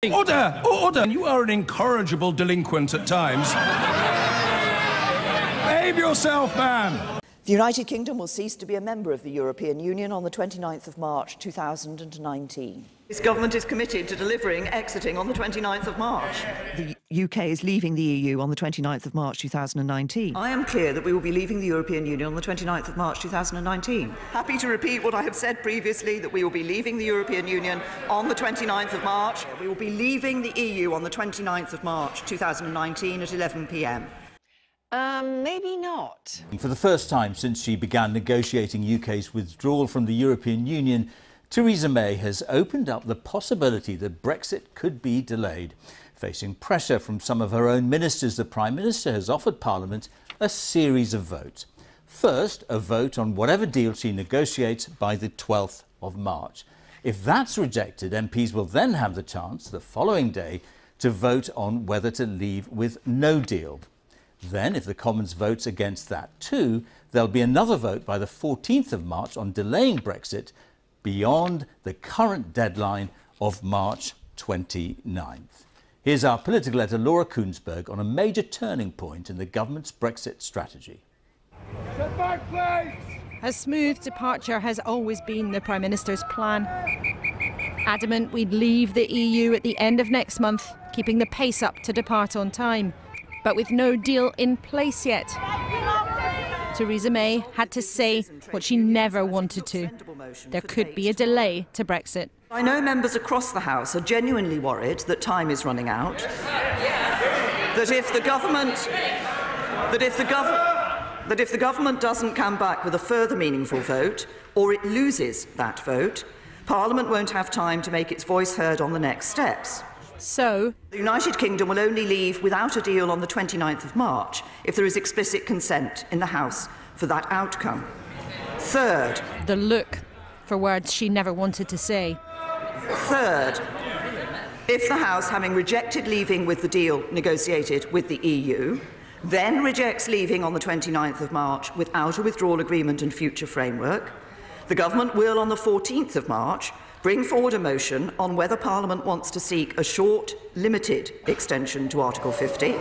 Order! Order! You are an incorrigible delinquent at times. Behave yourself, man! The United Kingdom will cease to be a member of the European Union on the 29th of March 2019. This government is committed to delivering exiting on the 29th of March. The UK is leaving the EU on the 29th of March 2019. I am clear that we will be leaving the European Union on the 29th of March 2019. Happy to repeat what I have said previously, that we will be leaving the European Union on the 29th of March. We will be leaving the EU on the 29th of March 2019 at 11 p.m. Maybe not. For the first time since she began negotiating UK's withdrawal from the European Union, Theresa May has opened up the possibility that Brexit could be delayed. Facing pressure from some of her own ministers, the Prime Minister has offered Parliament a series of votes. First, a vote on whatever deal she negotiates by the 12th of March. If that's rejected, MPs will then have the chance the following day to vote on whether to leave with no deal. Then, if the Commons votes against that too, there'll be another vote by the 14th of March on delaying Brexit beyond the current deadline of March 29th. Here's our political editor Laura Koonsberg on a major turning point in the government's Brexit strategy. Sit back, please! A smooth departure has always been the Prime Minister's plan. Adamant we'd leave the EU at the end of next month, keeping the pace up to depart on time. But with no deal in place yet, Theresa May had to say what she never wanted to. There could be a delay to Brexit. I know members across the House are genuinely worried that time is running out. That if the government doesn't come back with a further meaningful vote, or it loses that vote, Parliament won't have time to make its voice heard on the next steps. So, the United Kingdom will only leave without a deal on the 29th of March if there is explicit consent in the House for that outcome. Third, the look for words she never wanted to say. Third, if the House, having rejected leaving with the deal negotiated with the EU, then rejects leaving on the 29th of March without a withdrawal agreement and future framework, the government will, on the 14th of March, bring forward a motion on whether Parliament wants to seek a short, limited extension to Article 50.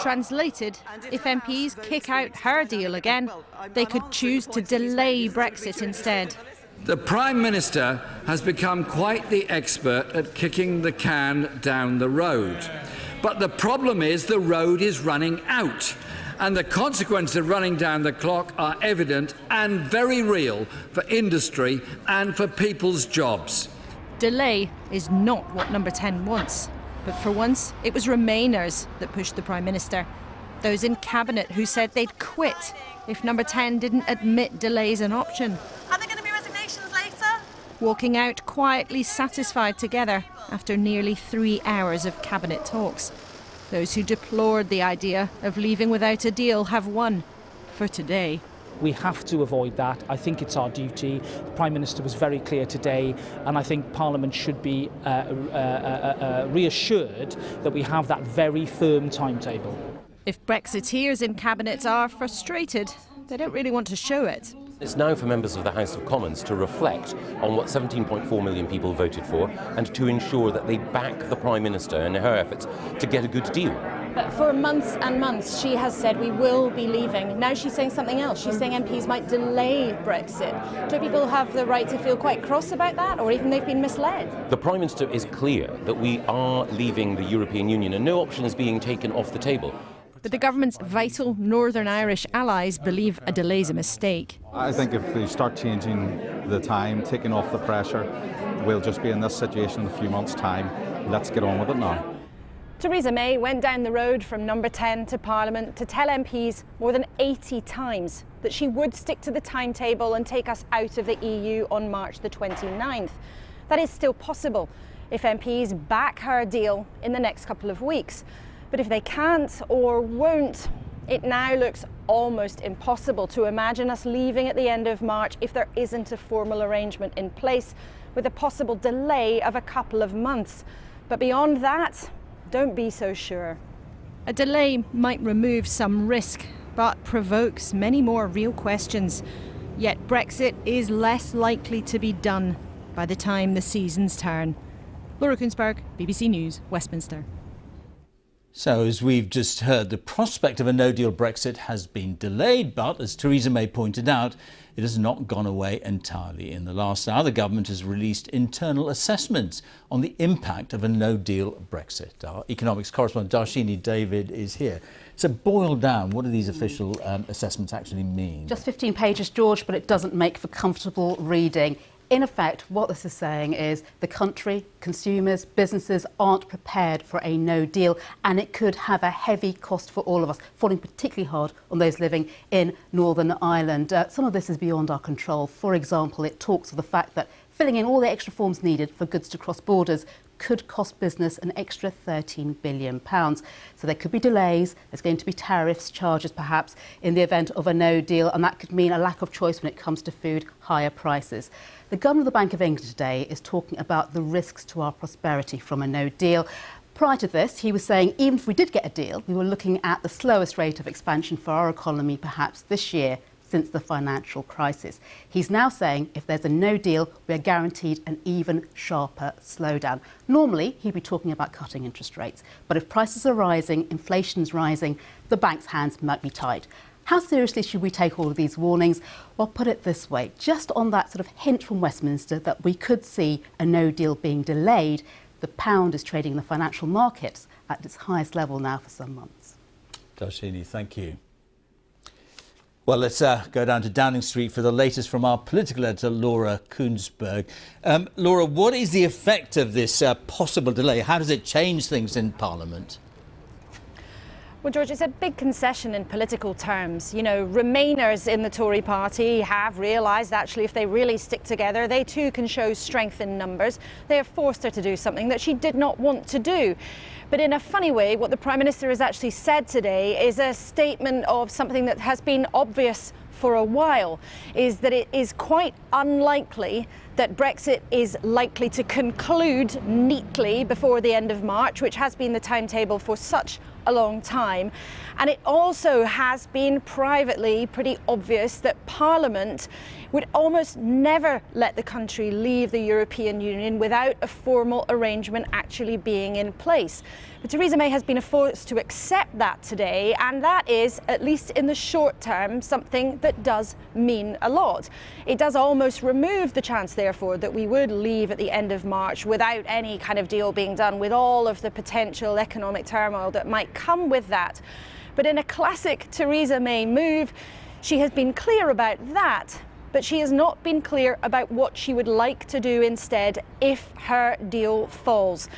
Translated, if MPs kick out her deal again, they could choose to delay Brexit instead. The Prime Minister has become quite the expert at kicking the can down the road. But the problem is the road is running out. And the consequences of running down the clock are evident and very real for industry and for people's jobs. Delay is not what Number 10 wants. But for once, it was Remainers that pushed the Prime Minister. Those in Cabinet who said they'd quit if Number 10 didn't admit delay's an option. Are there going to be resignations later? Walking out quietly satisfied together after nearly 3 hours of Cabinet talks. Those who deplored the idea of leaving without a deal have won for today. We have to avoid that. I think it's our duty. The Prime Minister was very clear today, and I think Parliament should be reassured that we have that very firm timetable. If Brexiteers in Cabinet are frustrated, they don't really want to show it. It's now for members of the House of Commons to reflect on what 17.4 million people voted for and to ensure that they back the Prime Minister in her efforts to get a good deal. But for months and months she has said we will be leaving. Now she's saying something else. She's saying MPs might delay Brexit. Do people have the right to feel quite cross about that, or even they've been misled? The Prime Minister is clear that we are leaving the European Union and no option is being taken off the table. But the government's vital Northern Irish allies believe a delay's a mistake. I think if we start changing the time, taking off the pressure, we'll just be in this situation in a few months' time. Let's get on with it now. Theresa May went down the road from Number 10 to Parliament to tell MPs more than 80 times that she would stick to the timetable and take us out of the EU on March the 29th. That is still possible if MPs back her deal in the next couple of weeks. But if they can't or won't, it now looks almost impossible to imagine us leaving at the end of March if there isn't a formal arrangement in place, with a possible delay of a couple of months. But beyond that, don't be so sure. A delay might remove some risk, but provokes many more real questions. Yet Brexit is less likely to be done by the time the seasons turn. Laura Koonsberg, BBC News, Westminster. So, as we've just heard, the prospect of a no-deal Brexit has been delayed, but as Theresa May pointed out, it has not gone away entirely. In the last hour, the government has released internal assessments on the impact of a no-deal Brexit. Our economics correspondent Darshini David is here. So, boiled down, what do these official assessments actually mean? Just 15 pages, George, but it doesn't make for comfortable reading. In effect, what this is saying is the country, consumers, businesses aren't prepared for a no deal, and it could have a heavy cost for all of us, falling particularly hard on those living in Northern Ireland. Some of this is beyond our control. For example, it talks of the fact that filling in all the extra forms needed for goods to cross borders could cost business an extra £13 billion. So there could be delays, there's going to be tariffs, charges perhaps, in the event of a no deal, and that could mean a lack of choice when it comes to food, higher prices. The Governor of the Bank of England today is talking about the risks to our prosperity from a no deal. Prior to this, he was saying even if we did get a deal, we were looking at the slowest rate of expansion for our economy perhaps this year since the financial crisis. He's now saying if there's a no deal, we are guaranteed an even sharper slowdown. Normally, he'd be talking about cutting interest rates. But if prices are rising, inflation's rising, the bank's hands might be tied. How seriously should we take all of these warnings? Well, put it this way, just on that sort of hint from Westminster that we could see a no deal being delayed, the pound is trading in the financial markets at its highest level now for some months. Darshini, thank you. Well, let's go down to Downing Street for the latest from our political editor, Laura Koonsberg. Laura, what is the effect of this possible delay? How does it change things in Parliament? Well, George, it's a big concession in political terms. You know, Remainers in the Tory party have realised actually if they really stick together, they too can show strength in numbers. They have forced her to do something that she did not want to do. But in a funny way, what the Prime Minister has actually said today is a statement of something that has been obvious for a while, is that it is quite unlikely that Brexit is likely to conclude neatly before the end of March, which has been the timetable for such a long time. And it also has been privately pretty obvious that Parliament would almost never let the country leave the European Union without a formal arrangement actually being in place. But Theresa May has been forced to accept that today, and that is, at least in the short term, something that does mean a lot. It does almost remove the chance, therefore, that we would leave at the end of March without any kind of deal being done, with all of the potential economic turmoil that might come with that. But in a classic Theresa May move, she has been clear about that, but she has not been clear about what she would like to do instead if her deal falls.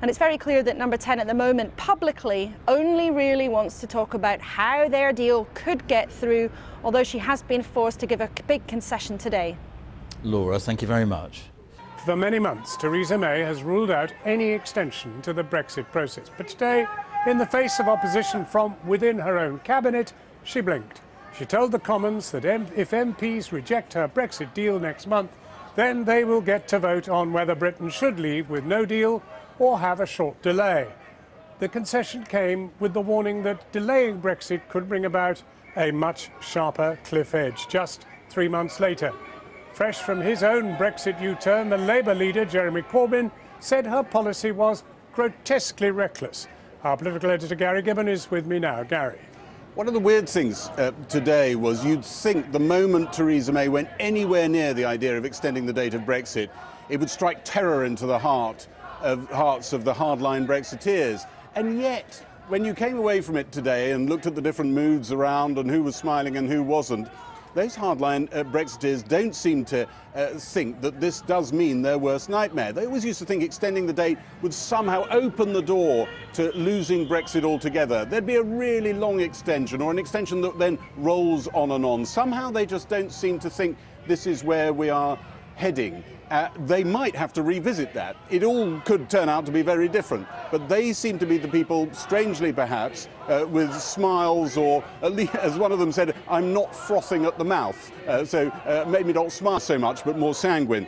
And it's very clear that Number 10 at the moment publicly only really wants to talk about how their deal could get through, although she has been forced to give a big concession today. Laura, thank you very much. For many months, Theresa May has ruled out any extension to the Brexit process. But today, in the face of opposition from within her own cabinet, she blinked. She told the Commons that if MPs reject her Brexit deal next month, then they will get to vote on whether Britain should leave with no deal or have a short delay. The concession came with the warning that delaying Brexit could bring about a much sharper cliff edge just 3 months later. Fresh from his own Brexit U-turn, the Labour leader, Jeremy Corbyn, said her policy was grotesquely reckless. Our political editor, Gary Gibbon, is with me now. Gary. One of the weird things today was you'd think the moment Theresa May went anywhere near the idea of extending the date of Brexit, it would strike terror into the hearts of the hardline Brexiteers. And yet, when you came away from it today and looked at the different moods around and who was smiling and who wasn't, those hardline Brexiteers don't seem to think that this does mean their worst nightmare. They always used to think extending the date would somehow open the door to losing Brexit altogether. There'd be a really long extension, or an extension that then rolls on and on. Somehow they just don't seem to think this is where we are heading. They might have to revisit that. It all could turn out to be very different, but they seem to be the people, strangely perhaps, with smiles, or at least, as one of them said, I'm not frothing at the mouth, so maybe not smile so much, but more sanguine.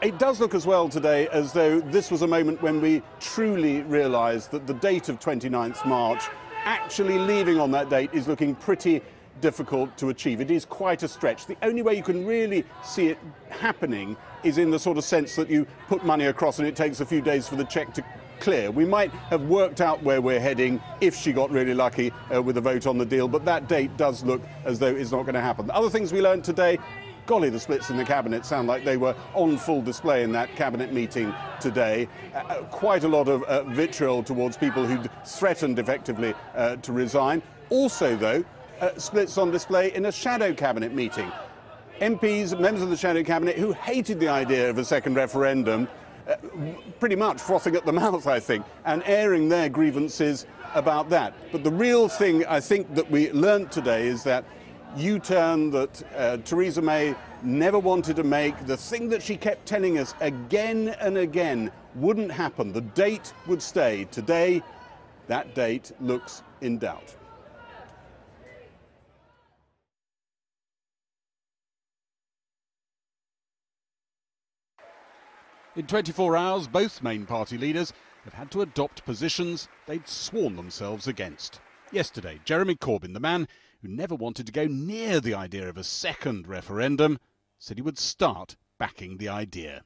It does look as well today as though this was a moment when we truly realised that the date of 29th March, actually leaving on that date, is looking pretty difficult to achieve. It is quite a stretch. The only way you can really see it happening is in the sort of sense that you put money across and it takes a few days for the cheque to clear. We might have worked out where we're heading if she got really lucky with a vote on the deal, but that date does look as though it's not going to happen. Other things we learned today: golly, the splits in the cabinet sound like they were on full display in that cabinet meeting today. Quite a lot of vitriol towards people who'd threatened effectively to resign. Also, though, splits on display in a shadow cabinet meeting. MPs, members of the shadow cabinet, who hated the idea of a second referendum, pretty much frothing at the mouth, I think, and airing their grievances about that. But the real thing I think that we learnt today is that U-turn that Theresa May never wanted to make, the thing that she kept telling us again and again wouldn't happen. The date would stay. Today, that date looks in doubt. In 24 hours, both main party leaders have had to adopt positions they'd sworn themselves against. Yesterday, Jeremy Corbyn, the man who never wanted to go near the idea of a second referendum, said he would start backing the idea.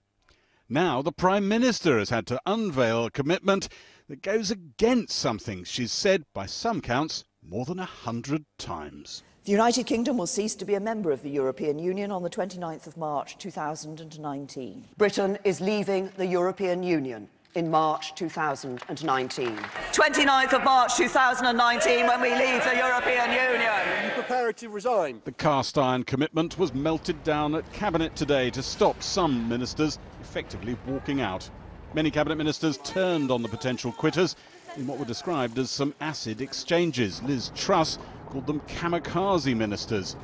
Now the Prime Minister has had to unveil a commitment that goes against something she's said, by some counts, more than 100 times. The United Kingdom will cease to be a member of the European Union on the 29th of March 2019. Britain is leaving the European Union in March 2019. 29th of March 2019 when we leave the European Union. Are you prepared to resign? The cast-iron commitment was melted down at Cabinet today to stop some ministers effectively walking out. Many Cabinet ministers turned on the potential quitters in what were described as some acid exchanges. Liz Truss called them kamikaze ministers.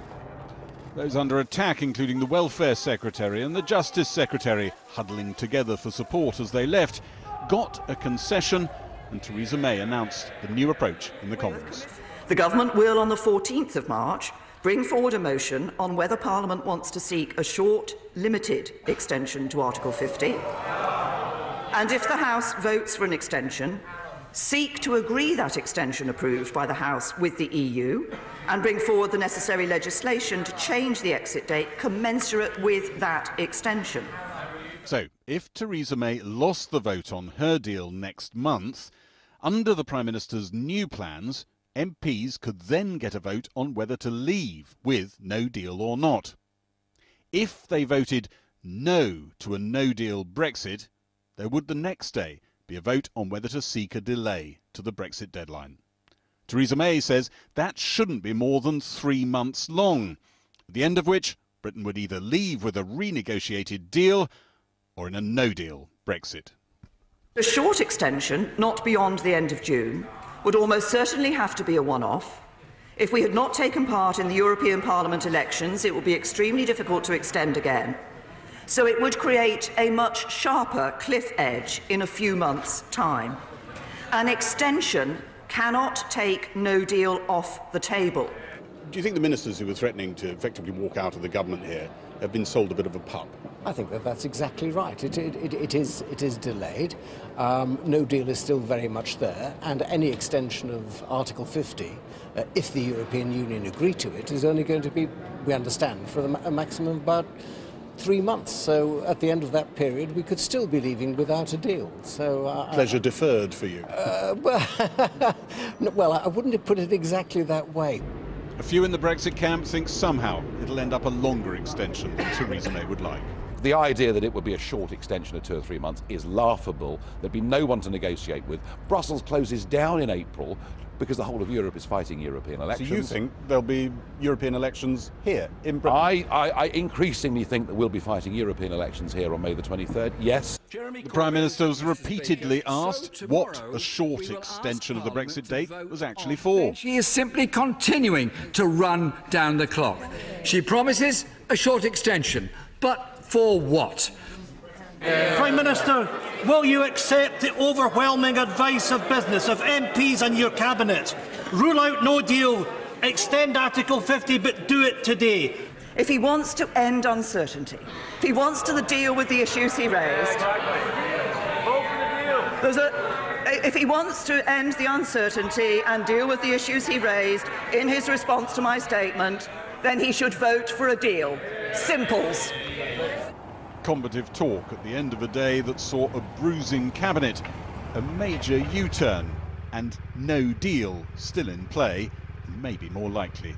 Those under attack, including the Welfare Secretary and the Justice Secretary, huddling together for support as they left, got a concession, and Theresa May announced the new approach in the Commons. The government will, on the 14th of March, bring forward a motion on whether Parliament wants to seek a short, limited extension to Article 50. And if the House votes for an extension, seek to agree that extension approved by the House with the EU and bring forward the necessary legislation to change the exit date commensurate with that extension. So, if Theresa May lost the vote on her deal next month, under the Prime Minister's new plans, MPs could then get a vote on whether to leave with no deal or not. If they voted no to a no-deal Brexit, there would the next day be a vote on whether to seek a delay to the Brexit deadline. Theresa May says that shouldn't be more than 3 months long, at the end of which Britain would either leave with a renegotiated deal or in a no-deal Brexit. A short extension, not beyond the end of June, would almost certainly have to be a one-off. If we had not taken part in the European Parliament elections, it would be extremely difficult to extend again. So it would create a much sharper cliff edge in a few months' time. An extension cannot take no deal off the table. Do you think the ministers who were threatening to effectively walk out of the government here have been sold a bit of a pup? I think that that's exactly right. It is delayed. No deal is still very much there, and any extension of Article 50, if the European Union agree to it, is only going to be, we understand, for a maximum of about 3 months. So at the end of that period, we could still be leaving without a deal. So pleasure deferred for you. Well, I wouldn't put it exactly that way. A few in the Brexit camp think somehow it'll end up a longer extension than Theresa May would like. The idea that it would be a short extension of 2 or 3 months is laughable. There'd be no one to negotiate with. Brussels closes down in April because the whole of Europe is fighting European elections. So you think there'll be European elections here in Britain? I increasingly think that we'll be fighting European elections here on May the 23rd, yes. The Prime Minister was repeatedly asked what a short extension of the Brexit date was actually for. She is simply continuing to run down the clock. She promises a short extension, but for what? Prime Minister, will you accept the overwhelming advice of business, of MPs and your cabinet? Rule out no deal, extend Article 50, but do it today. If he wants to end uncertainty, if he wants to deal with the issues he raised, if he wants to end the uncertainty and deal with the issues he raised in his response to my statement, then he should vote for a deal. Simples. Combative talk at the end of a day that saw a bruising cabinet, a major U-turn, and no deal still in play, maybe more likely.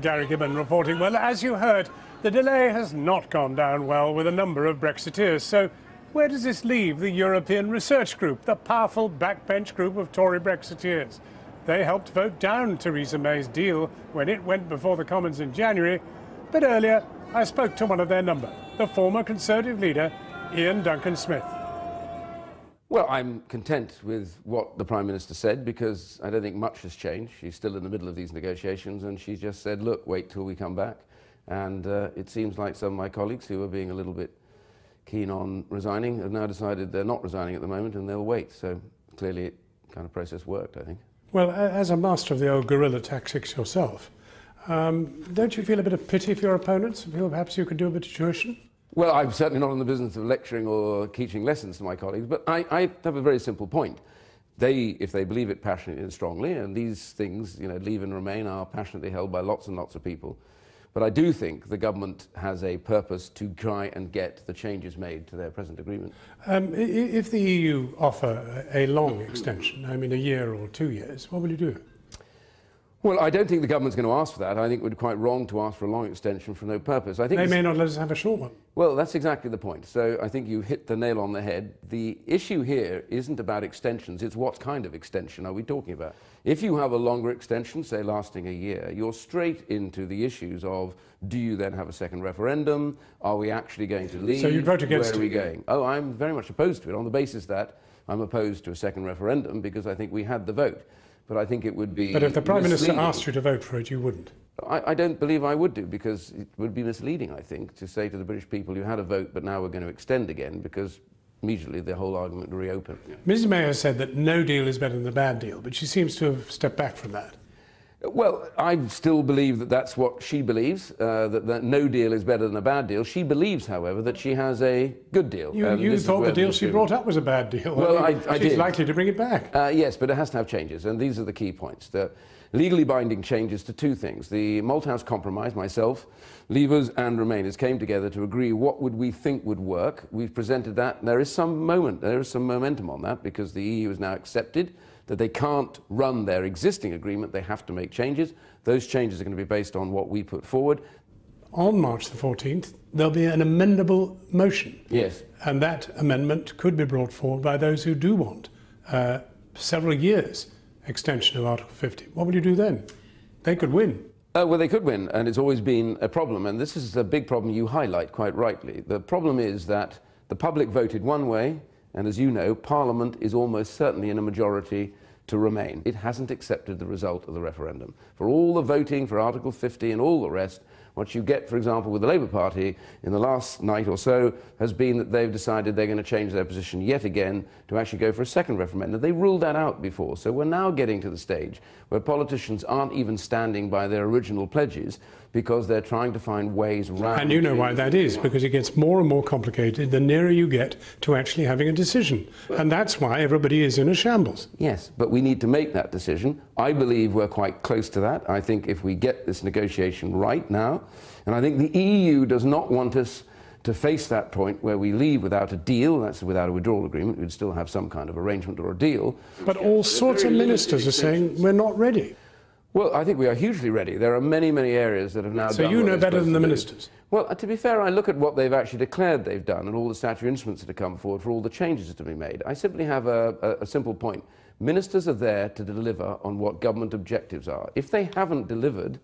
Gary Gibbon reporting. Well, as you heard, the delay has not gone down well with a number of Brexiteers. So where does this leave the European Research Group, the powerful backbench group of Tory Brexiteers? They helped vote down Theresa May's deal when it went before the Commons in January. But earlier, I spoke to one of their number, the former Conservative leader, Ian Duncan Smith. Well, I'm content with what the Prime Minister said because I don't think much has changed. She's still in the middle of these negotiations and she just said, look, wait till we come back. And it seems like some of my colleagues who were being a little bit keen on resigning have now decided they're not resigning at the moment and they'll wait. So clearly it kind of process worked, I think. Well, as a master of the old guerrilla tactics yourself, don't you feel a bit of pity for your opponents? Feel perhaps you could do a bit of tuition? Well, I'm certainly not in the business of lecturing or teaching lessons to my colleagues, but I have a very simple point. If they believe it passionately and strongly, and these things, leave and remain, are passionately held by lots and lots of people. But I do think the government has a purpose to try and get the changes made to their present agreement. If the EU offer a long extension, I mean a year or 2 years, what will you do? Well, I don't think the government's going to ask for that. I think it would be quite wrong to ask for a long extension for no purpose. I think they may not let us have a short one. Well, that's exactly the point. So I think you hit the nail on the head. The issue here isn't about extensions, it's what kind of extension are we talking about. If you have a longer extension, say lasting a year, you're straight into the issues of, do you then have a second referendum? Are we actually going to leave? So you'd vote against it? Where are we going? Oh, I'm very much opposed to it on the basis that I'm opposed to a second referendum because I think we had the vote. But I think it would be But if the Prime Minister misleading. asked you to vote for it, you wouldn't? I don't believe I would do, because it would be misleading, I think, to say to the British people, you had a vote, but now we're going to extend again, because immediately the whole argument would reopen. Mrs May has said that no deal is better than a bad deal, but she seems to have stepped back from that. Well, I still believe that that's what she believes, that no deal is better than a bad deal. She believes, however, that she has a good deal. You thought the deal she brought up was a bad deal. Well, I she's did. likely to bring it back. Yes, but it has to have changes, and these are the key points. The legally binding changes to two things. The Malthouse Compromise, myself, Leavers and Remainers came together to agree what would we think would work. We've presented that. There is some momentum on that, because the EU has now accepted that they can't run their existing agreement, they have to make changes. Those changes are going to be based on what we put forward. On March the 14th, there'll be an amendable motion. Yes. And that amendment could be brought forward by those who do want several years extension of Article 50. What will you do then? They could win. Well, they could win, and it's always been a problem, and this is a big problem you highlight quite rightly. The problem is that the public voted one way, and as you know, Parliament is almost certainly in a majority to remain. It hasn't accepted the result of the referendum. For all the voting for Article 50 and all the rest, what you get, for example, with the Labour Party in the last night or so has been that they've decided they're going to change their position yet again to actually go for a second referendum. They ruled that out before. So we're now getting to the stage where politicians aren't even standing by their original pledges because they're trying to find ways around. And you know why that is, because it gets more and more complicated the nearer you get to actually having a decision. And that's why everybody is in a shambles. Yes, but we need to make that decision. I believe we're quite close to that. I think if we get this negotiation right now, and I think the EU does not want us to face that point where we leave without a deal, that's without a withdrawal agreement, we'd still have some kind of arrangement or a deal. But all sorts of ministers are saying we're not ready. Well, I think we are hugely ready. There are many, many areas that have now done. So you know better than the ministers? Well, to be fair, I look at what they've actually declared they've done and all the statutory instruments that have come forward for all the changes that have been made. I simply have a simple point. Ministers are there to deliver on what government objectives are. If they haven't delivered,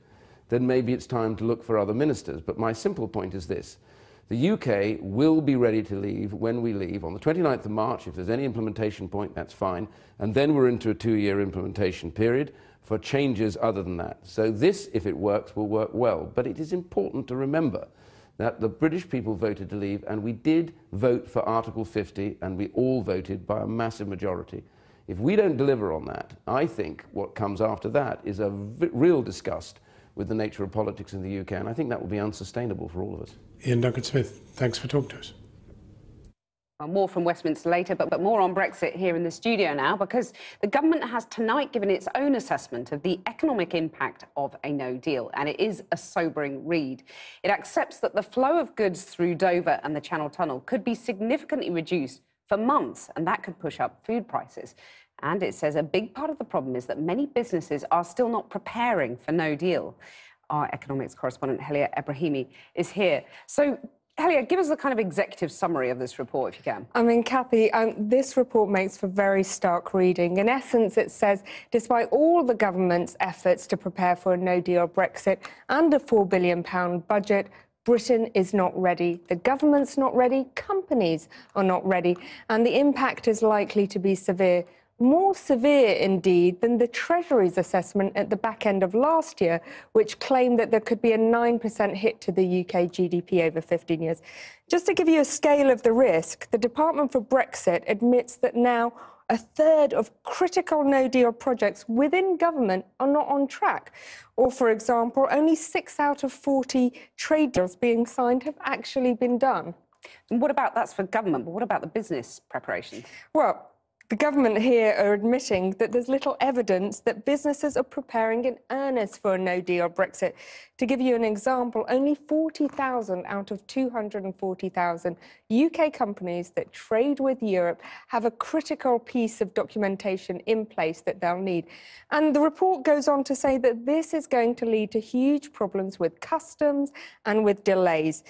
then maybe it's time to look for other ministers. But my simple point is this. The UK will be ready to leave when we leave on the 29th of March. If there's any implementation point, that's fine. And then we're into a 2-year implementation period for changes other than that. So this, if it works, will work well. But it is important to remember that the British people voted to leave, and we did vote for Article 50, and we all voted by a massive majority. If we don't deliver on that, I think what comes after that is a real disgust with the nature of politics in the UK, and I think that will be unsustainable for all of us. Ian Duncan Smith, thanks for talking to us. Well, more from Westminster later, but more on Brexit here in the studio now, because the government has tonight given its own assessment of the economic impact of a no deal, and it is a sobering read. It accepts that the flow of goods through Dover and the Channel Tunnel could be significantly reduced for months, and that could push up food prices. And it says a big part of the problem is that many businesses are still not preparing for no deal. Our economics correspondent, Helia Ebrahimi, is here. So, Helia, give us a kind of executive summary of this report, if you can. I mean, Kathy, this report makes for very stark reading. In essence, it says, despite all the government's efforts to prepare for a no-deal Brexit and a £4 billion budget, Britain is not ready. The government's not ready. Companies are not ready. And the impact is likely to be severe. More severe, indeed, than the Treasury's assessment at the back end of last year, which claimed that there could be a 9% hit to the UK GDP over 15 years. Just to give you a scale of the risk, the Department for Brexit admits that now a third of critical no-deal projects within government are not on track. Or, for example, only 6 out of 40 trade deals being signed have actually been done. And what about, that's for government, but what about the business preparations? Well, the government here are admitting that there's little evidence that businesses are preparing in earnest for a no-deal Brexit. To give you an example, only 40,000 out of 240,000 UK companies that trade with Europe have a critical piece of documentation in place that they'll need. And the report goes on to say that this is going to lead to huge problems with customs and with delays.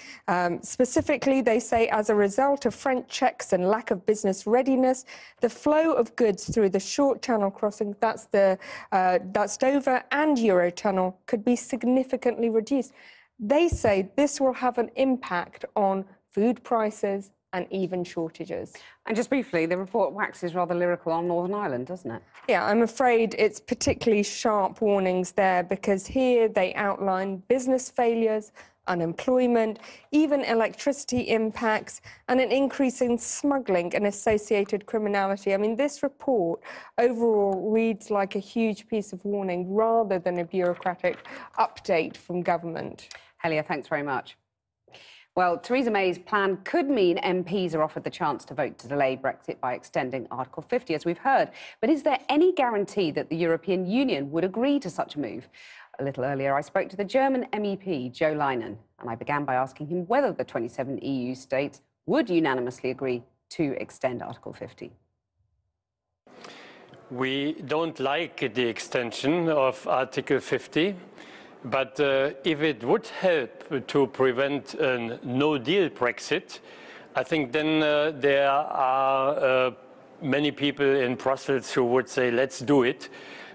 Specifically, they say as a result of French checks and lack of business readiness, the flow of goods through the short channel crossing, that's Dover and Eurotunnel, could be significantly reduced. They say this will have an impact on food prices and even shortages. And just briefly, the report waxes rather lyrical on Northern Ireland, doesn't it? Yeah, I'm afraid it's particularly sharp warnings there, because here they outline business failures, unemployment, even electricity impacts, and an increase in smuggling and associated criminality. I mean, this report overall reads like a huge piece of warning rather than a bureaucratic update from government. Helia, thanks very much. Well, Theresa May's plan could mean MPs are offered the chance to vote to delay Brexit by extending Article 50, as we've heard. But is there any guarantee that the European Union would agree to such a move? A little earlier, I spoke to the German MEP, Joe Leinen, and I began by asking him whether the 27 EU states would unanimously agree to extend Article 50. We don't like the extension of Article 50, but if it would help to prevent a no-deal Brexit, I think then there are many people in Brussels who would say, let's do it.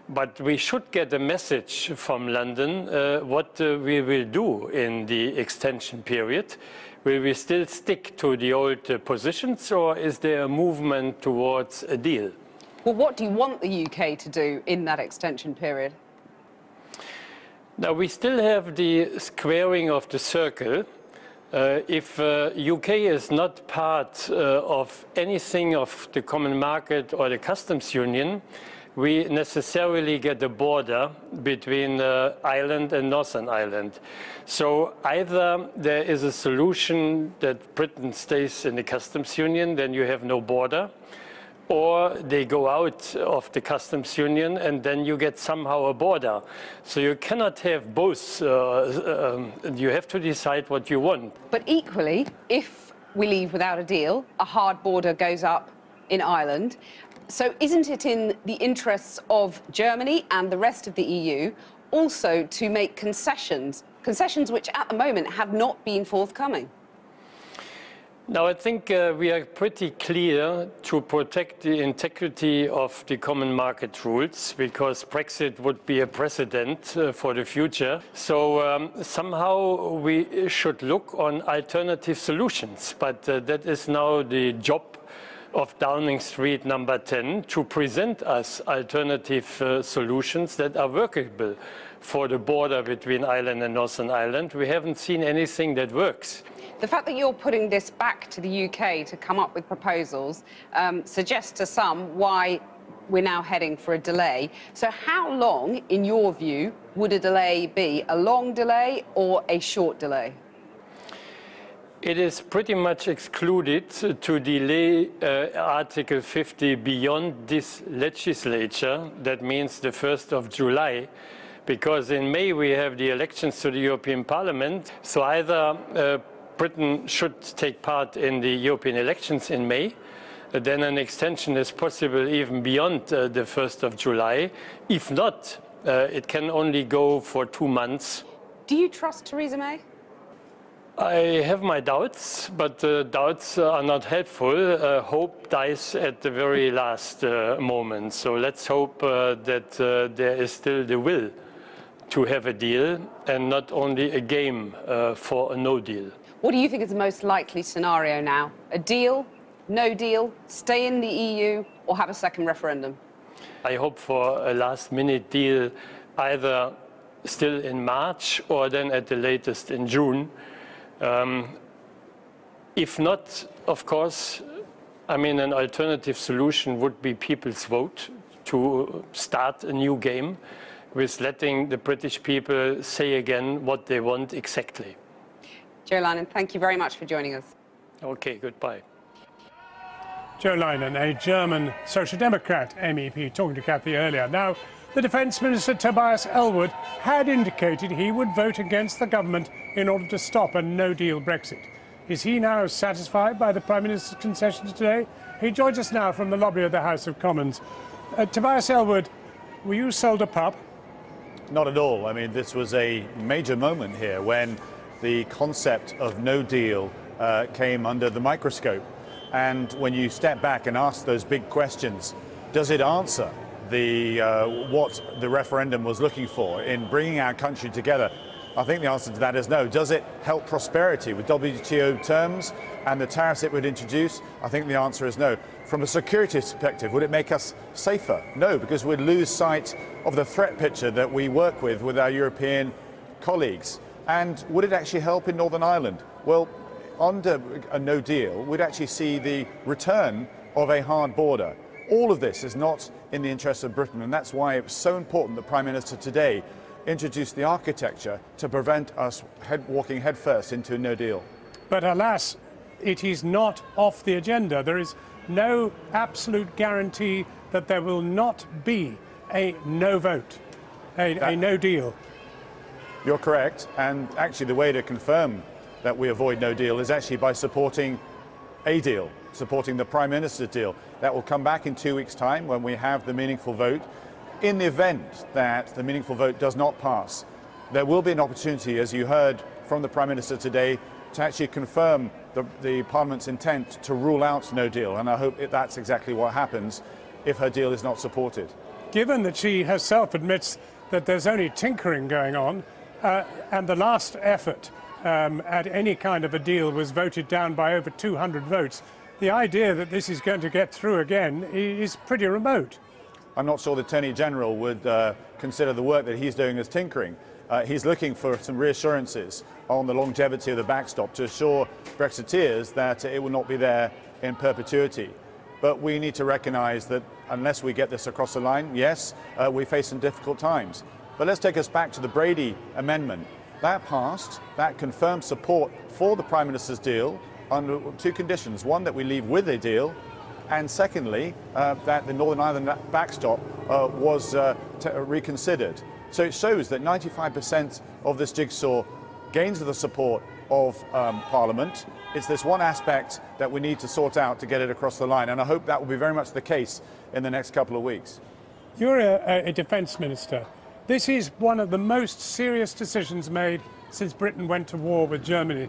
But we should get a message from London what we will do in the extension period. Will we still stick to the old positions, or is there a movement towards a deal? Well, what do you want the UK to do in that extension period? Now, we still have the squaring of the circle. If UK is not part of anything of the common market or the customs union, we necessarily get a border between Ireland and Northern Ireland. So either there is a solution that Britain stays in the customs union, then you have no border, or they go out of the customs union and then you get somehow a border. So you cannot have both. You have to decide what you want. But equally, if we leave without a deal, a hard border goes up in Ireland. So isn't it in the interests of Germany and the rest of the EU also to make concessions which at the moment have not been forthcoming? Now, I think we are pretty clear to protect the integrity of the common market rules, because Brexit would be a precedent for the future. So somehow we should look on alternative solutions, but that is now the job of Downing Street number 10 to present us alternative solutions that are workable for the border between Ireland and Northern Ireland. We haven't seen anything that works. The fact that you're putting this back to the UK to come up with proposals suggests to some why we're now heading for a delay. So how long, in your view, would a delay be? A long delay or a short delay? It is pretty much excluded to delay Article 50 beyond this legislature. That means the 1st of July, because in May we have the elections to the European Parliament. So either Britain should take part in the European elections in May, then an extension is possible even beyond the 1st of July. If not, it can only go for 2 months. Do you trust Theresa May? I have my doubts, but doubts are not helpful. Hope dies at the very last moment. So let's hope that there is still the will to have a deal and not only a game for a no deal. What do you think is the most likely scenario now? A deal, no deal, stay in the EU, or have a second referendum? I hope for a last-minute deal, either still in March or then at the latest in June. If not, of course, I mean, an alternative solution would be people's vote to start a new game with letting the British people say again what they want exactly. Joe Leinen, thank you very much for joining us. Okay, goodbye. Joe Leinen, a German Social Democrat MEP, talking to Cathy earlier. Now, the Defence Minister Tobias Ellwood had indicated he would vote against the government in order to stop a no-deal Brexit. Is he now satisfied by the Prime Minister's concessions today? He joins us now from the lobby of the House of Commons. Tobias Ellwood, were you sold a pup? Not at all. I mean, this was a major moment here when the concept of no deal came under the microscope. And when you step back and ask those big questions, does it answer what the referendum was looking for in bringing our country together? I think the answer to that is no. Does it help prosperity with WTO terms and the tariffs it would introduce? I think the answer is no. From a security perspective, would it make us safer? No, because we'd lose sight of the threat picture that we work with our European colleagues. And would it actually help in Northern Ireland? Well, under a no deal, we'd actually see the return of a hard border. All of this is not in the interest of Britain, and that's why it was so important that Prime Minister today introduced the architecture to prevent us walking headfirst into a no deal. But alas, it is not off the agenda. There is no absolute guarantee that there will not be a no vote, a no deal. You're correct, and actually the way to confirm that we avoid no deal is actually by supporting a deal, supporting the Prime Minister's deal. That will come back in 2 weeks' time when we have the meaningful vote. In the event that the meaningful vote does not pass, there will be an opportunity, as you heard from the Prime Minister today, to actually confirm the Parliament's intent to rule out no deal. And I hope that's exactly what happens if her deal is not supported. Given that she herself admits that there's only tinkering going on, and the last effort at any kind of a deal was voted down by over 200 votes, the idea that this is going to get through again is pretty remote. I'm not sure the Attorney General would consider the work that he's doing as tinkering. He's looking for some reassurances on the longevity of the backstop to assure Brexiteers that it will not be there in perpetuity. But we need to recognise that unless we get this across the line, yes, we face some difficult times. But let's take us back to the Brady Amendment. That passed, that confirmed support for the Prime Minister's deal under 2 conditions. One, that we leave with a deal, and secondly, that the Northern Ireland backstop was reconsidered. So it shows that 95% of this jigsaw gains the support of Parliament. It's this one aspect that we need to sort out to get it across the line, and I hope that will be very much the case in the next couple of weeks. You're a Defence Minister. This is one of the most serious decisions made since Britain went to war with Germany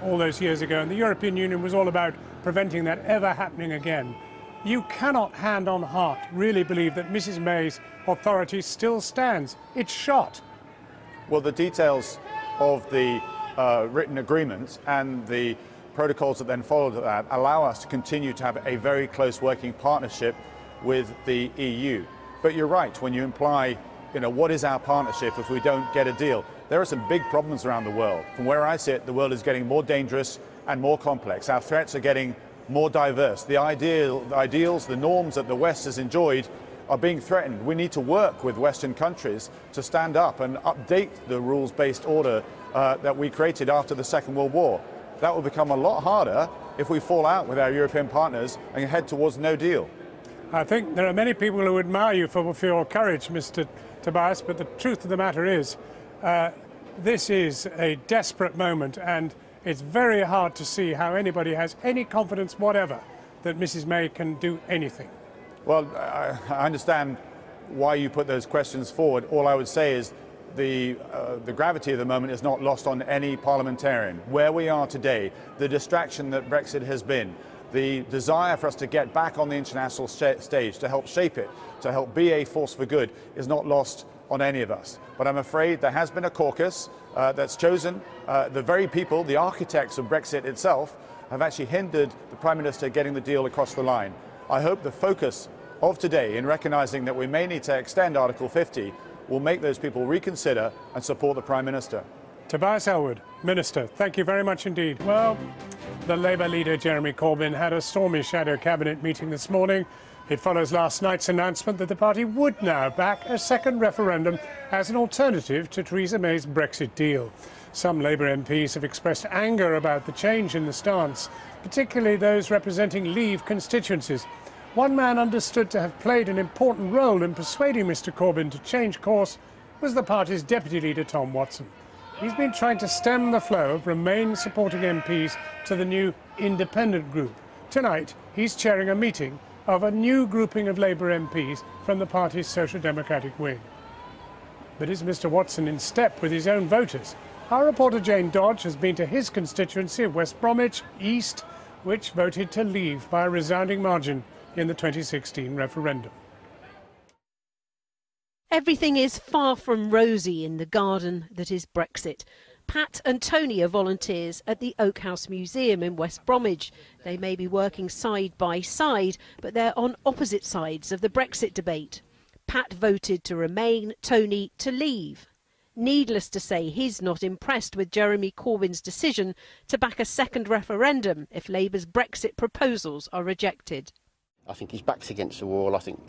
all those years ago, and the European Union was all about preventing that ever happening again. You cannot, hand on heart, really believe that Mrs May's authority still stands. It's shot. Well, the details of the written agreement and the protocols that then followed that allow us to continue to have a very close working partnership with the EU. But you're right when you imply, what is our partnership if we don't get a deal? There are some big problems around the world. From where I sit, the world is getting more dangerous and more complex. Our threats are getting more diverse. The ideals, the norms that the West has enjoyed are being threatened. We need to work with Western countries to stand up and update the rules-based order that we created after the Second World War. that will become a lot harder if we fall out with our European partners and head towards no deal. I think there are many people who admire you for your courage, Mr. Tobias, but the truth of the matter is this is a desperate moment, and it's very hard to see how anybody has any confidence whatever that Mrs. May can do anything. Well, I understand why you put those questions forward. All I would say is the gravity of the moment is not lost on any parliamentarian. Where we are today, the distraction that Brexit has been, the desire for us to get back on the international stage, to help shape it, to help be a force for good, is not lost on any of us. But I'm afraid there has been a caucus that's chosen the very people, the architects of Brexit itself, have actually hindered the Prime Minister getting the deal across the line. I hope the focus of today, in recognising that we may need to extend Article 50, will make those people reconsider and support the Prime Minister. Tobias Ellwood, Minister, thank you very much indeed. Well, the Labour leader Jeremy Corbyn had a stormy shadow cabinet meeting this morning. It follows last night's announcement that the party would now back a second referendum as an alternative to Theresa May's Brexit deal. Some Labour MPs have expressed anger about the change in the stance, particularly those representing Leave constituencies. One man understood to have played an important role in persuading Mr. Corbyn to change course was the party's deputy leader, Tom Watson. He's been trying to stem the flow of Remain-supporting MPs to the new independent group. Tonight, he's chairing a meeting of a new grouping of Labour MPs from the party's Social Democratic wing. But is Mr. Watson in step with his own voters? Our reporter Jane Dodge has been to his constituency of West Bromwich East, which voted to leave by a resounding margin in the 2016 referendum. Everything is far from rosy in the garden that is Brexit. Pat and Tony are volunteers at the Oak House Museum in West Bromwich. They may be working side by side, but they're on opposite sides of the Brexit debate. Pat voted to remain, Tony to leave. Needless to say, he's not impressed with Jeremy Corbyn's decision to back a second referendum if Labour's Brexit proposals are rejected. I think his back's against the wall. I think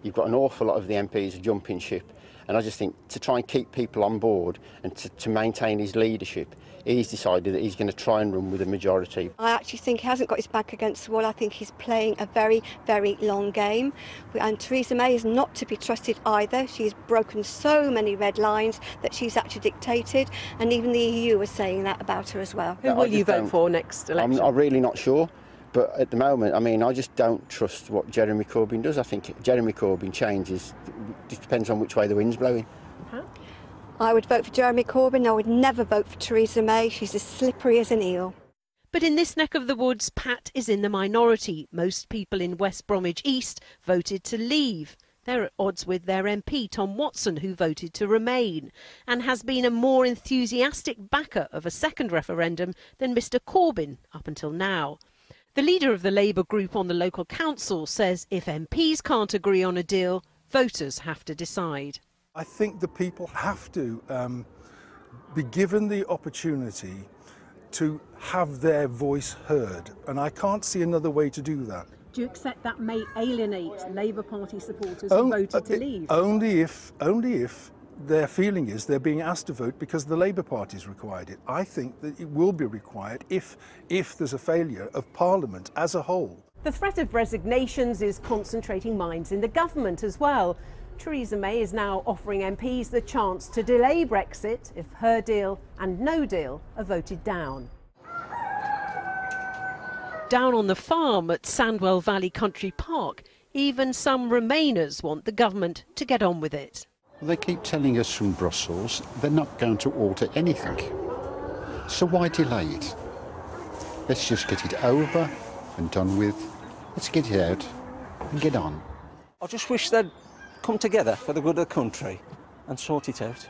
you've got an awful lot of the MPs jumping ship, and I just think to try and keep people on board and to maintain his leadership, he's decided that he's going to try and run with a majority. I actually think he hasn't got his back against the wall. I think he's playing a very, very long game. And Theresa May is not to be trusted either. She's broken so many red lines that she's actually dictated, and even the EU was saying that about her as well. Who will you vote for next election? I'm really not sure. But at the moment, I mean, I just don't trust what Jeremy Corbyn does. I think Jeremy Corbyn changes, it depends on which way the wind's blowing. I would vote for Jeremy Corbyn. I would never vote for Theresa May. She's as slippery as an eel. But in this neck of the woods, Pat is in the minority. Most people in West Bromwich East voted to leave. They're at odds with their MP, Tom Watson, who voted to remain, and has been a more enthusiastic backer of a second referendum than Mr. Corbyn up until now. The leader of the Labour group on the local council says if MPs can't agree on a deal, voters have to decide. I think the people have to be given the opportunity to have their voice heard, and I can't see another way to do that. Do you accept that may alienate Labour Party supporters who voted to leave? Only if their feeling is they're being asked to vote because the Labour Party's required it. I think that it will be required if there's a failure of Parliament as a whole. The threat of resignations is concentrating minds in the government as well. Theresa May is now offering MPs the chance to delay Brexit if her deal and no deal are voted down. Down on the farm at Sandwell Valley Country Park, even some Remainers want the government to get on with it. They keep telling us from Brussels they're not going to alter anything. So why delay it? Let's just get it over and done with. Let's get it out and get on. I just wish they'd come together for the good of the country and sort it out.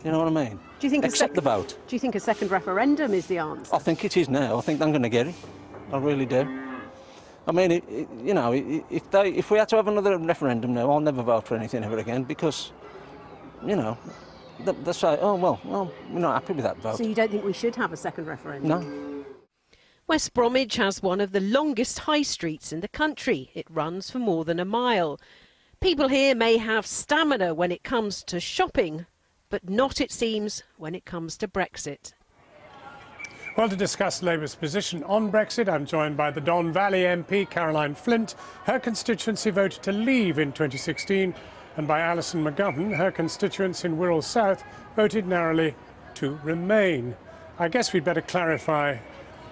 You know what I mean? Do you think accept the vote? Do you think a second referendum is the answer? I think it is now. I think I'm going to get it. I really do. I mean, you know, if we had to have another referendum now, I'll never vote for anything ever again because, you know, they say, oh, well, we're not happy with that vote. So you don't think we should have a second referendum? No. West Bromwich has one of the longest high streets in the country. It runs for more than a mile. People here may have stamina when it comes to shopping, but not, it seems, when it comes to Brexit. Well, to discuss Labour's position on Brexit, I'm joined by the Don Valley MP, Caroline Flint. Her constituency voted to leave in 2016, and by Alison McGovern, her constituents in Wirral South voted narrowly to remain. I guess we'd better clarify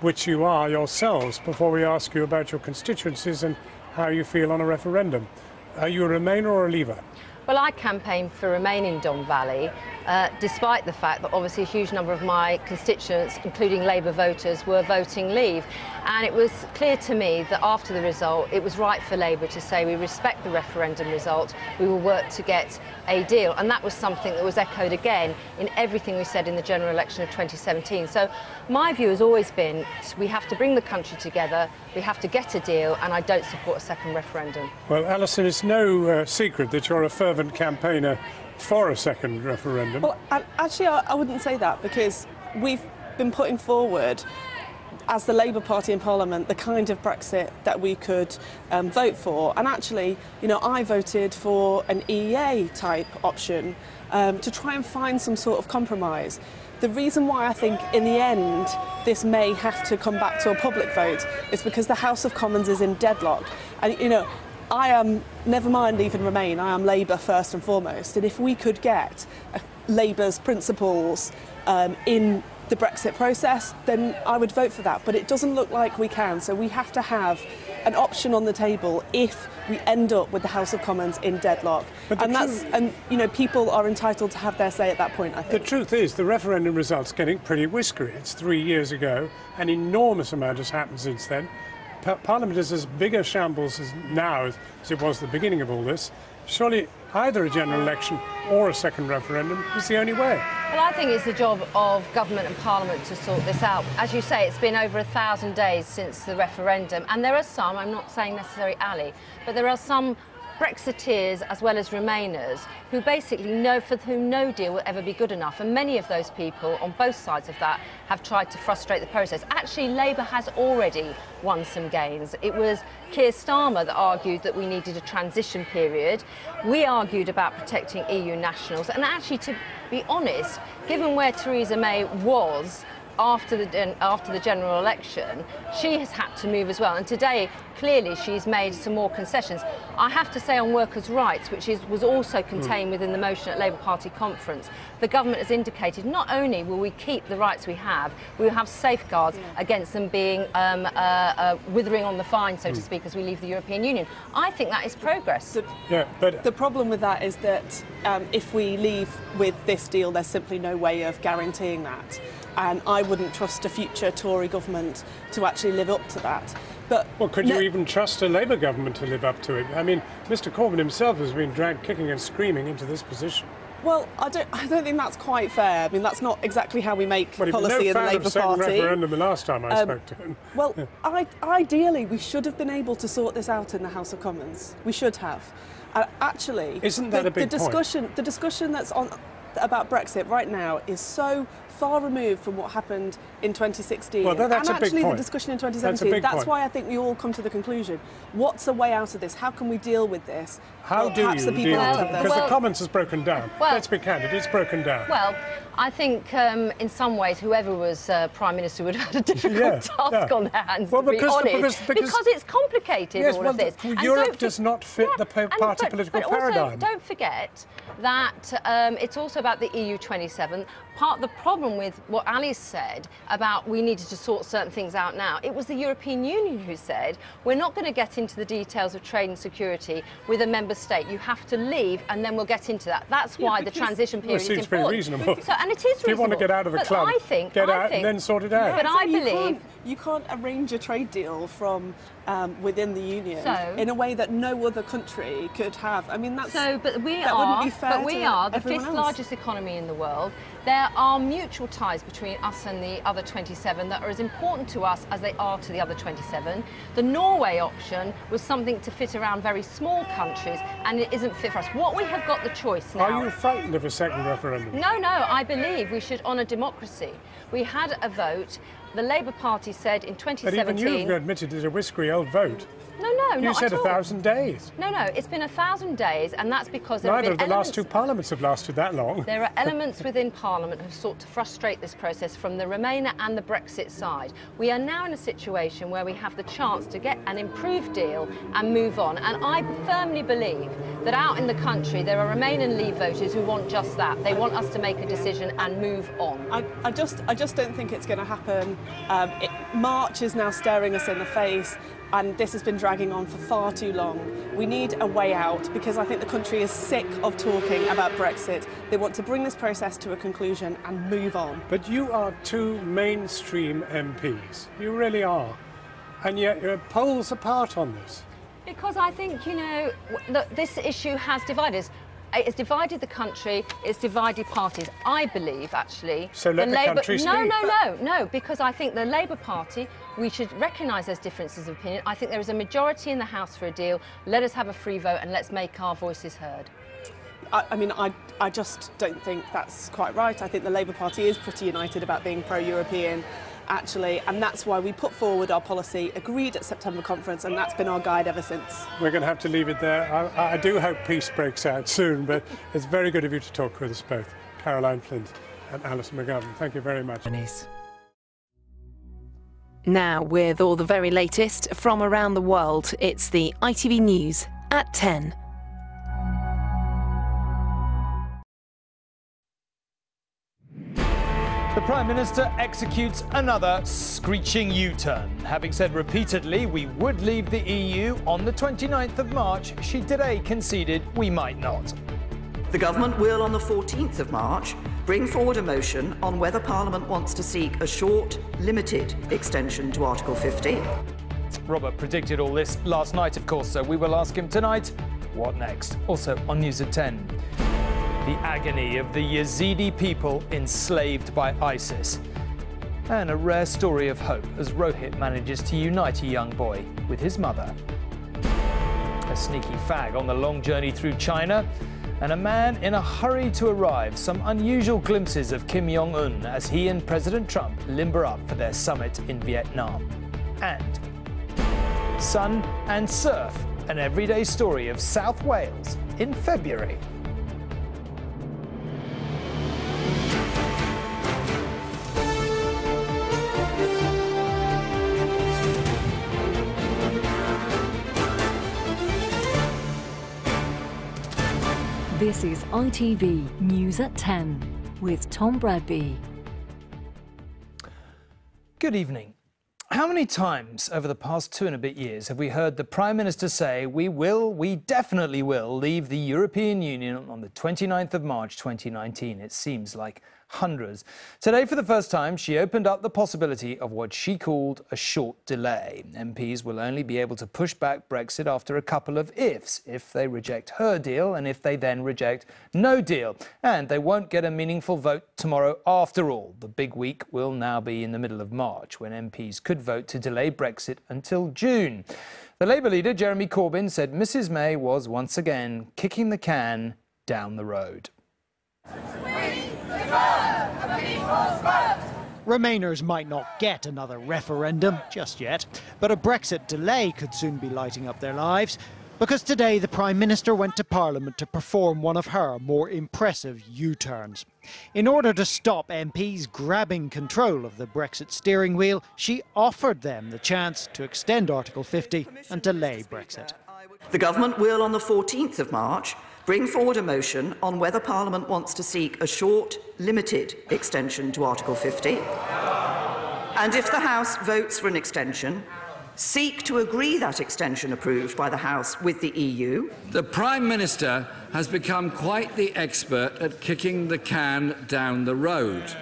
which you are yourselves before we ask you about your constituencies and how you feel on a referendum. Are you a Remainer or a Leaver? Well, I campaigned for Remain in Don Valley, despite the fact that obviously a huge number of my constituents, including Labour voters, were voting Leave. And it was clear to me that after the result, it was right for Labour to say we respect the referendum result, we will work to get a deal. And that was something that was echoed again in everything we said in the general election of 2017. So my view has always been we have to bring the country together, we have to get a deal, and I don't support a second referendum. Well, Alison, it's no secret that you're a fervent campaigner for a second referendum. Well, actually, I wouldn't say that, because we've been putting forward, as the Labour Party in Parliament, the kind of Brexit that we could vote for. And actually, you know, I voted for an EEA-type option to try and find some sort of compromise. The reason why I think, in the end, this may have to come back to a public vote is because the House of Commons is in deadlock. And, you know, I am, never mind even Remain, I am Labour first and foremost. And if we could get Labour's principles in the Brexit process, then I would vote for that. But it doesn't look like we can, so we have to have an option on the table if we end up with the House of Commons in deadlock. And you know, people are entitled to have their say at that point, I think. The truth is, the referendum result's getting pretty whiskery. It's 3 years ago. An enormous amount has happened since then. Parliament is as big a shambles now as it was at the beginning of all this. Surely either a general election or a second referendum is the only way. Well, I think it's the job of government and Parliament to sort this out. As you say, it's been over 1,000 days since the referendum, and there are some, I'm not saying necessarily Ali, but there are some Brexiteers as well as Remainers who basically know for whom no deal will ever be good enough, and many of those people on both sides of that have tried to frustrate the process. Actually, Labour has already won some gains. It was Keir Starmer that argued that we needed a transition period. We argued about protecting EU nationals, and actually, to be honest, given where Theresa May was after the general election, she has had to move as well. And today, clearly, she's made some more concessions. I have to say on workers' rights, which was also contained within the motion at Labour Party conference, the government has indicated not only will we keep the rights we will have safeguards against them being withering on the vine, so to speak, as we leave the European Union. I think that is progress. The problem with that is that if we leave with this deal, there's simply no way of guaranteeing that. And I wouldn't trust a future Tory government to actually live up to that. But well, could you even trust a Labour government to live up to it? I mean, Mr Corbyn himself has been dragged kicking and screaming into this position. Well, I don't think that's quite fair. I mean, that's not exactly how we make policy in the Labour Party. Well, he was no fan of second referendum the last time I spoke to him. Well, ideally, we should have been able to sort this out in the House of Commons. We should have. Actually, isn't that a big point? The discussion that's on about Brexit right now is so far removed from what happened in 2016. Well, that's and a big actually point. The discussion in 2017. That's why I think we all come to the conclusion, what's a way out of this? How can we deal with this? How do you deal with it? Because the Commons has broken down. Well, let's be candid, it's broken down. Well, I think in some ways whoever was Prime Minister would have had a difficult task on their hands, to be honest. Because it's complicated, all of this. Europe does not fit the party political paradigm. Also, don't forget that it's also about the EU 27. Part of the problem with what Alice said about we needed to sort certain things out now, it was the European Union who said we're not going to get into the details of trade and security with a member state. You have to leave, and then we'll get into that. That's why the transition period is important. It seems pretty reasonable. So, and it is reasonable. If you want to get out of the club, get out and then sort it out. But I believe you can't arrange a trade deal from within the union in a way that no other country could have. I mean, that's but we wouldn't be fair but we are the fifth else. largest economy in the world. There are mutual ties between us and the other 27 that are as important to us as they are to the other 27. The Norway option was something to fit around very small countries, and it isn't fit for us. What we have got the choice now. Are you frightened of a second referendum? No, I believe we should honour democracy. We had a vote. The Labour Party said in 2017... But even you've admitted it's a whiskery old vote. No, no, You not said at all. 1,000 days. No, it's been 1,000 days, and that's because there Neither have of been the last elements. two parliaments have lasted that long. There are elements within Parliament who have sought to frustrate this process from the Remainer and the Brexit side. We are now in a situation where we have the chance to get an improved deal and move on. And I firmly believe that out in the country there are Remain and Leave voters who want just that. They want us to make a decision and move on. I just don't think it's going to happen. March is now staring us in the face, and this has been dragging on for far too long. We need a way out because I think the country is sick of talking about Brexit. They want to bring this process to a conclusion and move on. But you are two mainstream MPs. You really are. And yet you're poles apart on this. Because I think, you know, this issue has divided us. It's divided the country, it's divided parties. I believe, actually... So let the country speak. No, because I think the Labour Party, we should recognise those differences of opinion. I think there is a majority in the House for a deal. Let us have a free vote and let's make our voices heard. I just don't think that's quite right. I think the Labour Party is pretty united about being pro-European, actually, and that's why we put forward our policy, agreed at September conference, and that's been our guide ever since. We're going to have to leave it there. I do hope peace breaks out soon, but it's very good of you to talk with us both. Caroline Flint and Alison McGovern, thank you very much. Now, with all the very latest from around the world, it's the ITV News at 10. The Prime Minister executes another screeching U-turn. Having said repeatedly we would leave the EU on the 29th of March, she today conceded we might not. The government will, on the 14th of March, bring forward a motion on whether Parliament wants to seek a short, limited extension to Article 50. Robert predicted all this last night, of course, so we will ask him tonight, what next? Also on News at 10. The agony of the Yazidi people enslaved by ISIS. And a rare story of hope as Rohit manages to unite a young boy with his mother. A sneaky fag on the long journey through China. And a man in a hurry to arrive. Some unusual glimpses of Kim Jong-un as he and President Trump limber up for their summit in Vietnam. And sun and surf, an everyday story of South Wales in February. This is ITV News at 10 with Tom Bradby. Good evening. How many times over the past 2 and a bit years have we heard the Prime Minister say we definitely will leave the European Union on the 29th of March 2019? It seems like hundreds. Today, for the first time, she opened up the possibility of what she called a short delay. MPs will only be able to push back Brexit after a couple of ifs, if they reject her deal and if they then reject no deal. And they won't get a meaningful vote tomorrow after all. The big week will now be in the middle of March, when MPs could vote to delay Brexit until June. The Labour leader, Jeremy Corbyn, said Mrs May was once again kicking the can down the road. Remainers might not get another referendum just yet, but a Brexit delay could soon be lighting up their lives, because today the Prime Minister went to Parliament to perform one of her more impressive U-turns. In order to stop MPs grabbing control of the Brexit steering wheel, she offered them the chance to extend Article 50 and delay Brexit. The government will, on the 14th of March, bring forward a motion on whether Parliament wants to seek a short, limited extension to Article 50. And if the House votes for an extension, seek to agree that extension approved by the House with the EU. The Prime Minister has become quite the expert at kicking the can down the road.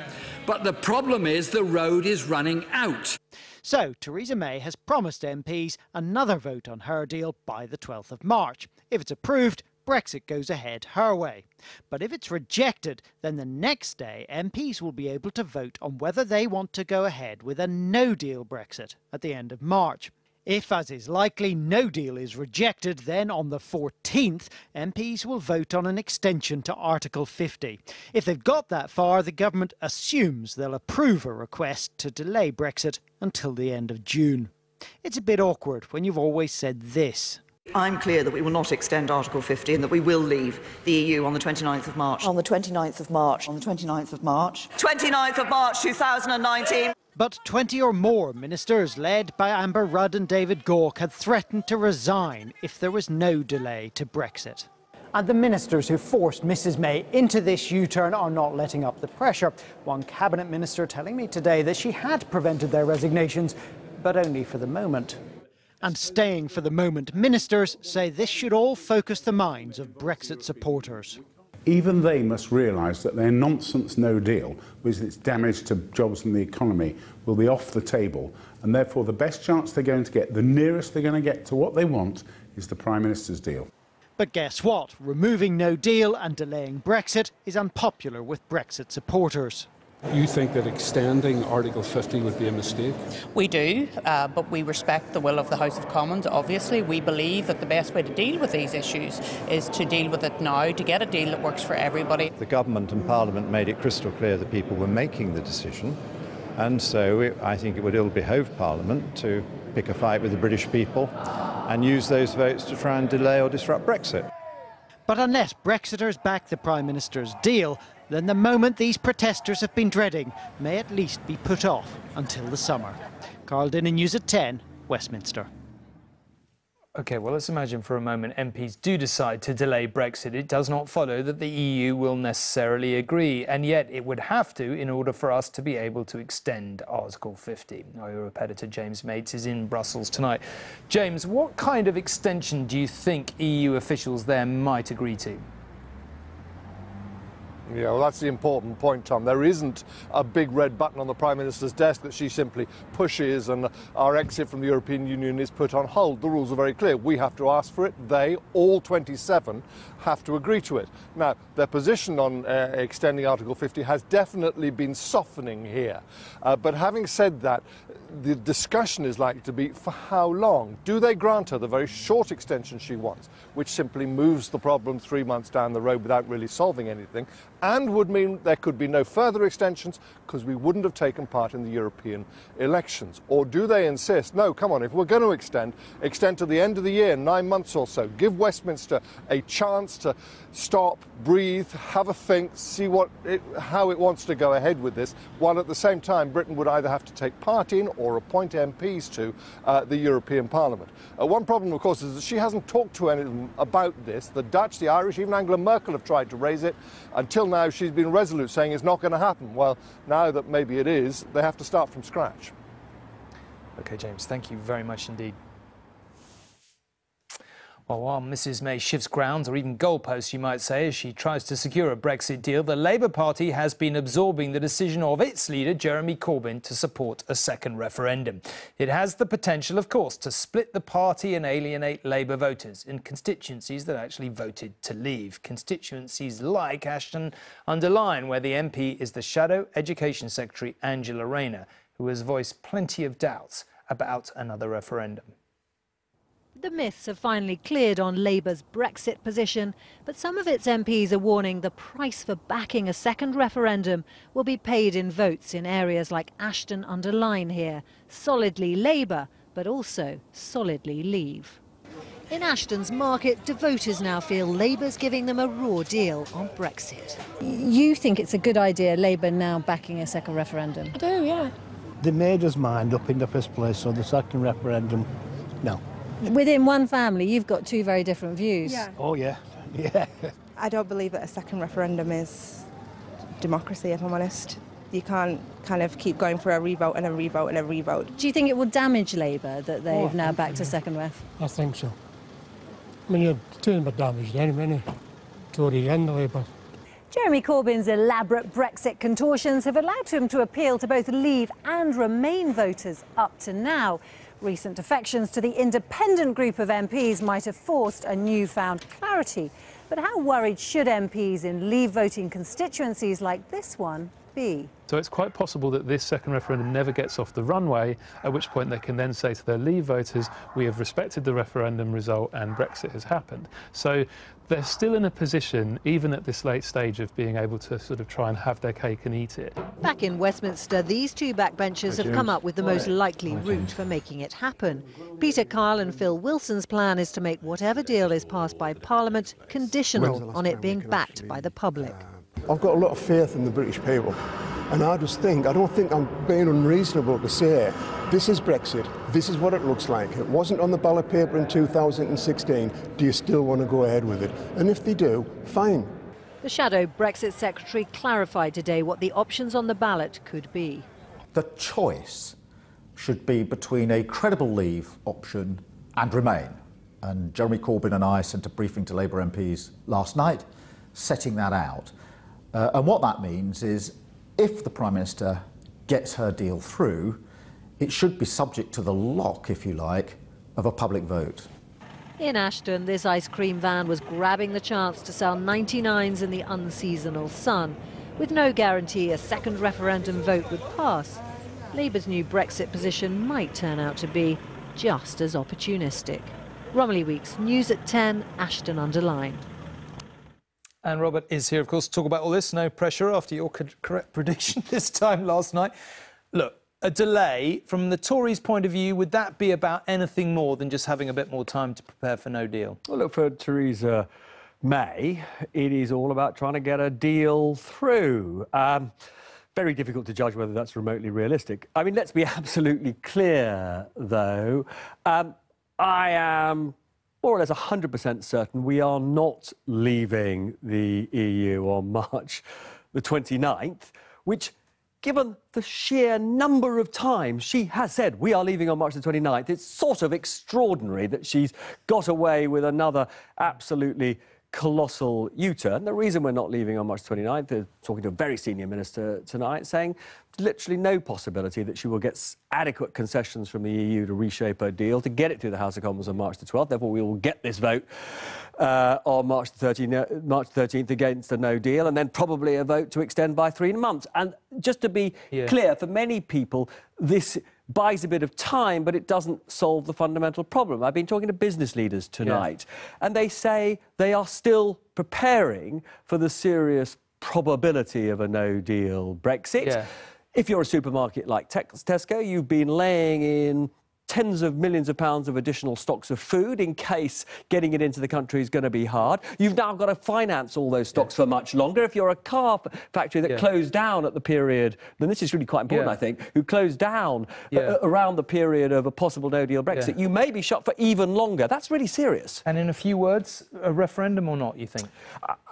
But the problem is the road is running out. So Theresa May has promised MPs another vote on her deal by the 12th of March. If it's approved, Brexit goes ahead her way. But if it's rejected, then the next day MPs will be able to vote on whether they want to go ahead with a no-deal Brexit at the end of March. If, as is likely, no deal is rejected, then on the 14th, MPs will vote on an extension to Article 50. If they've got that far, the government assumes they'll approve a request to delay Brexit until the end of June. It's a bit awkward when you've always said this. I'm clear that we will not extend Article 50 and that we will leave the EU on the 29th of March. On the 29th of March. On the 29th of March. 29th of March 2019. But 20 or more ministers, led by Amber Rudd and David Gauke, had threatened to resign if there was no delay to Brexit. And the ministers who forced Mrs May into this U-turn are not letting up the pressure. One cabinet minister telling me today that she had prevented their resignations, but only for the moment. And staying for the moment, ministers say this should all focus the minds of Brexit supporters. Even they must realise that their nonsense no deal, with its damage to jobs and the economy, will be off the table. And therefore the best chance they're going to get, the nearest they're going to get to what they want, is the Prime Minister's deal. But guess what? Removing no deal and delaying Brexit is unpopular with Brexit supporters. You think that extending Article 50 would be a mistake? We do, but we respect the will of the House of Commons. Obviously, we believe that the best way to deal with these issues is to deal with it now, to get a deal that works for everybody. The government and Parliament made it crystal clear that people were making the decision, and so I think it would ill-behove Parliament to pick a fight with the British people and use those votes to try and delay or disrupt Brexit. But unless Brexiters back the Prime Minister's deal, then the moment these protesters have been dreading may at least be put off until the summer. Carl Dinnan, News at 10, Westminster. OK, well, let's imagine for a moment MPs do decide to delay Brexit. It does not follow that the EU will necessarily agree, and yet it would have to in order for us to be able to extend Article 50. Our Europe editor James Mates is in Brussels tonight. James, what kind of extension do you think EU officials there might agree to? Yeah, well, that's the important point, Tom. There isn't a big red button on the Prime Minister's desk that she simply pushes and our exit from the European Union is put on hold. The rules are very clear. We have to ask for it. They, all 27, have to agree to it. Now, their position on extending Article 50 has definitely been softening here. But having said that, the discussion is likely to be for how long? Do they grant her the very short extension she wants, which simply moves the problem 3 months down the road without really solving anything, and would mean there could be no further extensions because we wouldn't have taken part in the European elections? Or do they insist, no, come on, if we're going to extend to the end of the year, 9 months or so, give Westminster a chance to stop, breathe, have a think, see how it wants to go ahead with this, while at the same time Britain would either have to take part in or appoint MPs to the European Parliament. One problem, of course, is that she hasn't talked to anyone about this. The Dutch, the Irish, even Angela Merkel have tried to raise it. Until now, she's been resolute, saying it's not going to happen. Well, now that maybe it is, they have to start from scratch. OK, James, thank you very much indeed. Well, while Mrs May shifts grounds, or even goalposts, you might say, as she tries to secure a Brexit deal, the Labour Party has been absorbing the decision of its leader, Jeremy Corbyn, to support a second referendum. It has the potential, of course, to split the party and alienate Labour voters in constituencies that actually voted to leave. Constituencies like Ashton-under-Lyne, where the MP is the Shadow Education Secretary, Angela Rayner, who has voiced plenty of doubts about another referendum. The myths have finally cleared on Labour's Brexit position, but some of its MPs are warning the price for backing a second referendum will be paid in votes in areas like Ashton-under-Lyne here. Solidly Labour, but also solidly Leave. In Ashton's market, the voters now feel Labour's giving them a raw deal on Brexit. You think it's a good idea, Labour now backing a second referendum? I do, yeah. They made us mind up in the first place, so the second referendum, no. Within one family, you've got two very different views. Yeah. Oh, yeah. Yeah. I don't believe that a second referendum is democracy, if I'm honest. You can't kind of keep going for a revote and a revote and a revote. Do you think it will damage Labour that they've now backed a second ref? I think so. I mean, you're doing a bit damage anyway, to the end of Labour. Jeremy Corbyn's elaborate Brexit contortions have allowed him to appeal to both Leave and Remain voters up to now. Recent defections to the independent group of MPs might have forced a newfound clarity. But how worried should MPs in Leave voting constituencies like this one be? So it's quite possible that this second referendum never gets off the runway, at which point they can then say to their Leave voters, we have respected the referendum result and Brexit has happened. So they're still in a position, even at this late stage, of being able to sort of try and have their cake and eat it. Back in Westminster, these two backbenchers have come up with the most likely route for making it happen. Peter Kyle and Phil Wilson's plan is to make whatever deal is passed by Parliament conditional on it being backed by the public. I've got a lot of faith in the British people, and I don't think I'm being unreasonable to say this is Brexit, this is what it looks like. It wasn't on the ballot paper in 2016. Do you still want to go ahead with it? And if they do, fine. The shadow Brexit secretary clarified today what the options on the ballot could be. The choice should be between a credible Leave option and Remain. And Jeremy Corbyn and I sent a briefing to Labour MPs last night setting that out. And what that means is if the Prime Minister gets her deal through, it should be subject to the lock, if you like, of a public vote. In Ashton, this ice cream van was grabbing the chance to sell 99s in the unseasonal sun, with no guarantee a second referendum vote would pass. Labour's new Brexit position might turn out to be just as opportunistic. Romilly Weeks, News at 10, Ashton Underline. And Robert is here, of course, to talk about all this. No pressure after your correct prediction this time last night. Look, a delay, from the Tories' point of view, would that be about anything more than just having a bit more time to prepare for no deal? Well, look, for Theresa May, it is all about trying to get a deal through. Very difficult to judge whether that's remotely realistic. I mean, let's be absolutely clear, though. I am more or less 100% certain we are not leaving the EU on March the 29th, which, given the sheer number of times she has said we are leaving on March the 29th, it's sort of extraordinary that she's got away with another absolutely colossal U-turn. The reason we're not leaving on March 29th, they're talking to a very senior minister tonight, saying literally no possibility that she will get adequate concessions from the EU to reshape her deal, to get it through the House of Commons on March the 12th. Therefore, we will get this vote on March the 13th against a no deal, and then probably a vote to extend by 3 months. And just to be clear, for many people, this buys a bit of time, but it doesn't solve the fundamental problem. I've been talking to business leaders tonight, and they say they are still preparing for the serious probability of a no-deal Brexit. If you're a supermarket like Tesco, you've been laying in tens of millions of pounds of additional stocks of food in case getting it into the country is going to be hard. You've now got to finance all those stocks for much longer. If you're a car factory that closed down at the period, then this is really quite important, I think, who closed down around the period of a possible no-deal Brexit, you may be shut for even longer. That's really serious. And in a few words, a referendum or not, you think?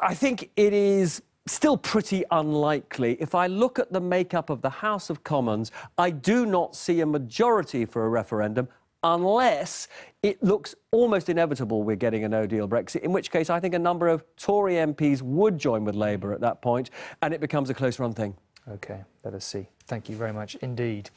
I think it is still pretty unlikely. If I look at the makeup of the House of Commons, I do not see a majority for a referendum unless it looks almost inevitable we're getting a no-deal Brexit, in which case I think a number of Tory MPs would join with Labour at that point, and it becomes a close-run thing. OK, let us see. Thank you very much indeed.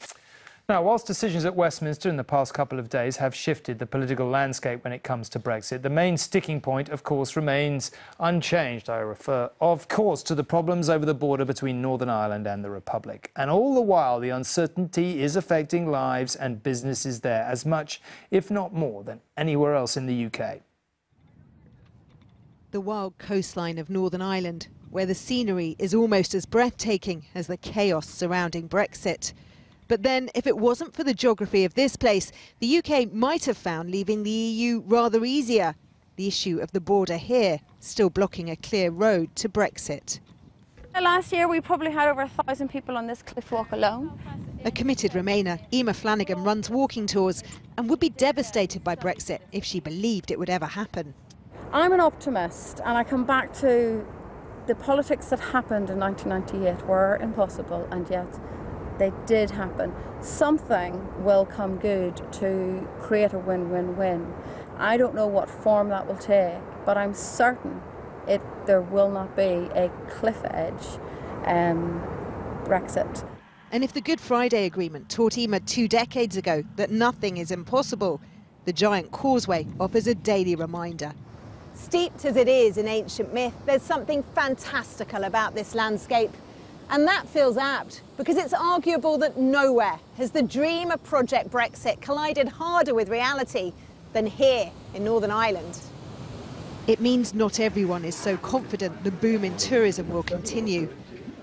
Now, whilst decisions at Westminster in the past couple of days have shifted the political landscape when it comes to Brexit, the main sticking point, of course, remains unchanged. I refer, of course, to the problems over the border between Northern Ireland and the Republic. And all the while, the uncertainty is affecting lives and businesses there as much, if not more, than anywhere else in the UK. The wild coastline of Northern Ireland, where the scenery is almost as breathtaking as the chaos surrounding Brexit. But then, if it wasn't for the geography of this place, the UK might have found leaving the EU rather easier. The issue of the border here still blocking a clear road to Brexit. Last year we probably had over 1,000 people on this cliff walk alone. A committed Remainer, Emma Flanagan, runs walking tours and would be devastated by Brexit if she believed it would ever happen. I'm an optimist, and I come back to the politics that happened in 1998 were impossible, and yet they did happen. Something will come good to create a win-win-win. I don't know what form that will take, but I'm certain there will not be a cliff edge Brexit. And if the Good Friday Agreement taught Emma 2 decades ago that nothing is impossible, the giant causeway offers a daily reminder. Steeped as it is in ancient myth, there's something fantastical about this landscape. And that feels apt, because it's arguable that nowhere has the dream of Project Brexit collided harder with reality than here in Northern Ireland. It means not everyone is so confident the boom in tourism will continue.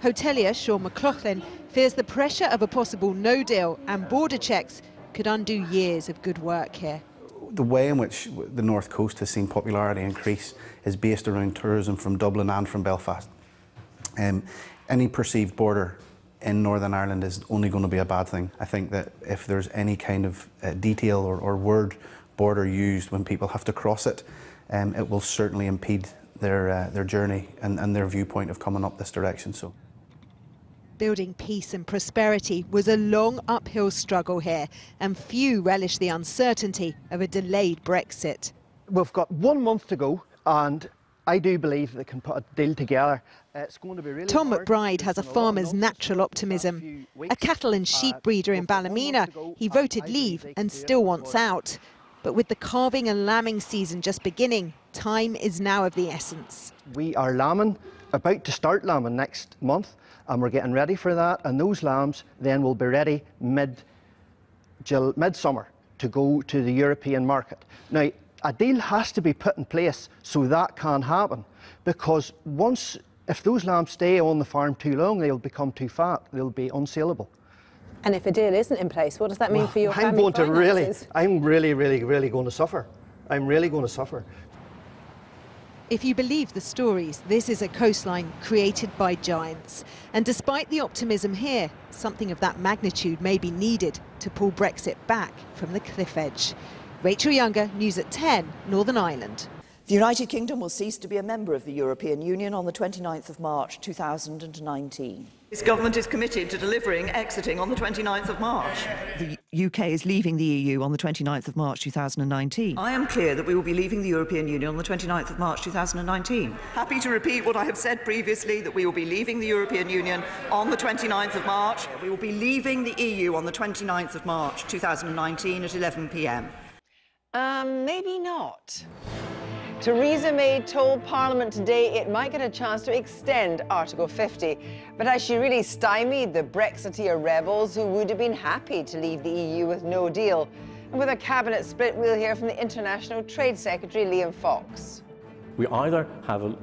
Hotelier Sean McLaughlin fears the pressure of a possible no deal and border checks could undo years of good work here. The way in which the North Coast has seen popularity increase is based around tourism from Dublin and from Belfast. Any perceived border in Northern Ireland is only going to be a bad thing. I think that if there's any kind of detail or word border used when people have to cross it, it will certainly impede their journey and their viewpoint of coming up this direction. So, building peace and prosperity was a long uphill struggle here, and few relish the uncertainty of a delayed Brexit. We've got 1 month to go, and I do believe they can put a deal together. It's going to be really Tom hard. McBride has a farmer's natural optimism. A cattle and sheep breeder in Ballymena, he voted leave and still wants out. But with the calving and lambing season just beginning, time is now of the essence. We are lambing, about to start lambing next month, and we're getting ready for that, and those lambs then will be ready mid-summer to go to the European market. Now, a deal has to be put in place so that can happen, because if those lambs stay on the farm too long, they'll become too fat, they'll be unsaleable. And if a deal isn't in place, what does that mean for your family finances? I'm really going to suffer. I'm really going to suffer. If you believe the stories, this is a coastline created by giants. And despite the optimism here, something of that magnitude may be needed to pull Brexit back from the cliff edge. Rachel Younger, News at 10, Northern Ireland. The United Kingdom will cease to be a member of the European Union on the 29th of March 2019. This government is committed to exiting on the 29th of March. The UK is leaving the EU on the 29th of March 2019. I am clear that we will be leaving the European Union on the 29th of March 2019. Happy to repeat what I have said previously, that we will be leaving the European Union on the 29th of March. We will be leaving the EU on the 29th of March 2019 at 11 p.m. Maybe not. Theresa May told Parliament today it might get a chance to extend Article 50, but has she really stymied the Brexiteer rebels who would have been happy to leave the EU with no deal? And with a cabinet split, we'll hear from the International Trade Secretary Liam Fox. We either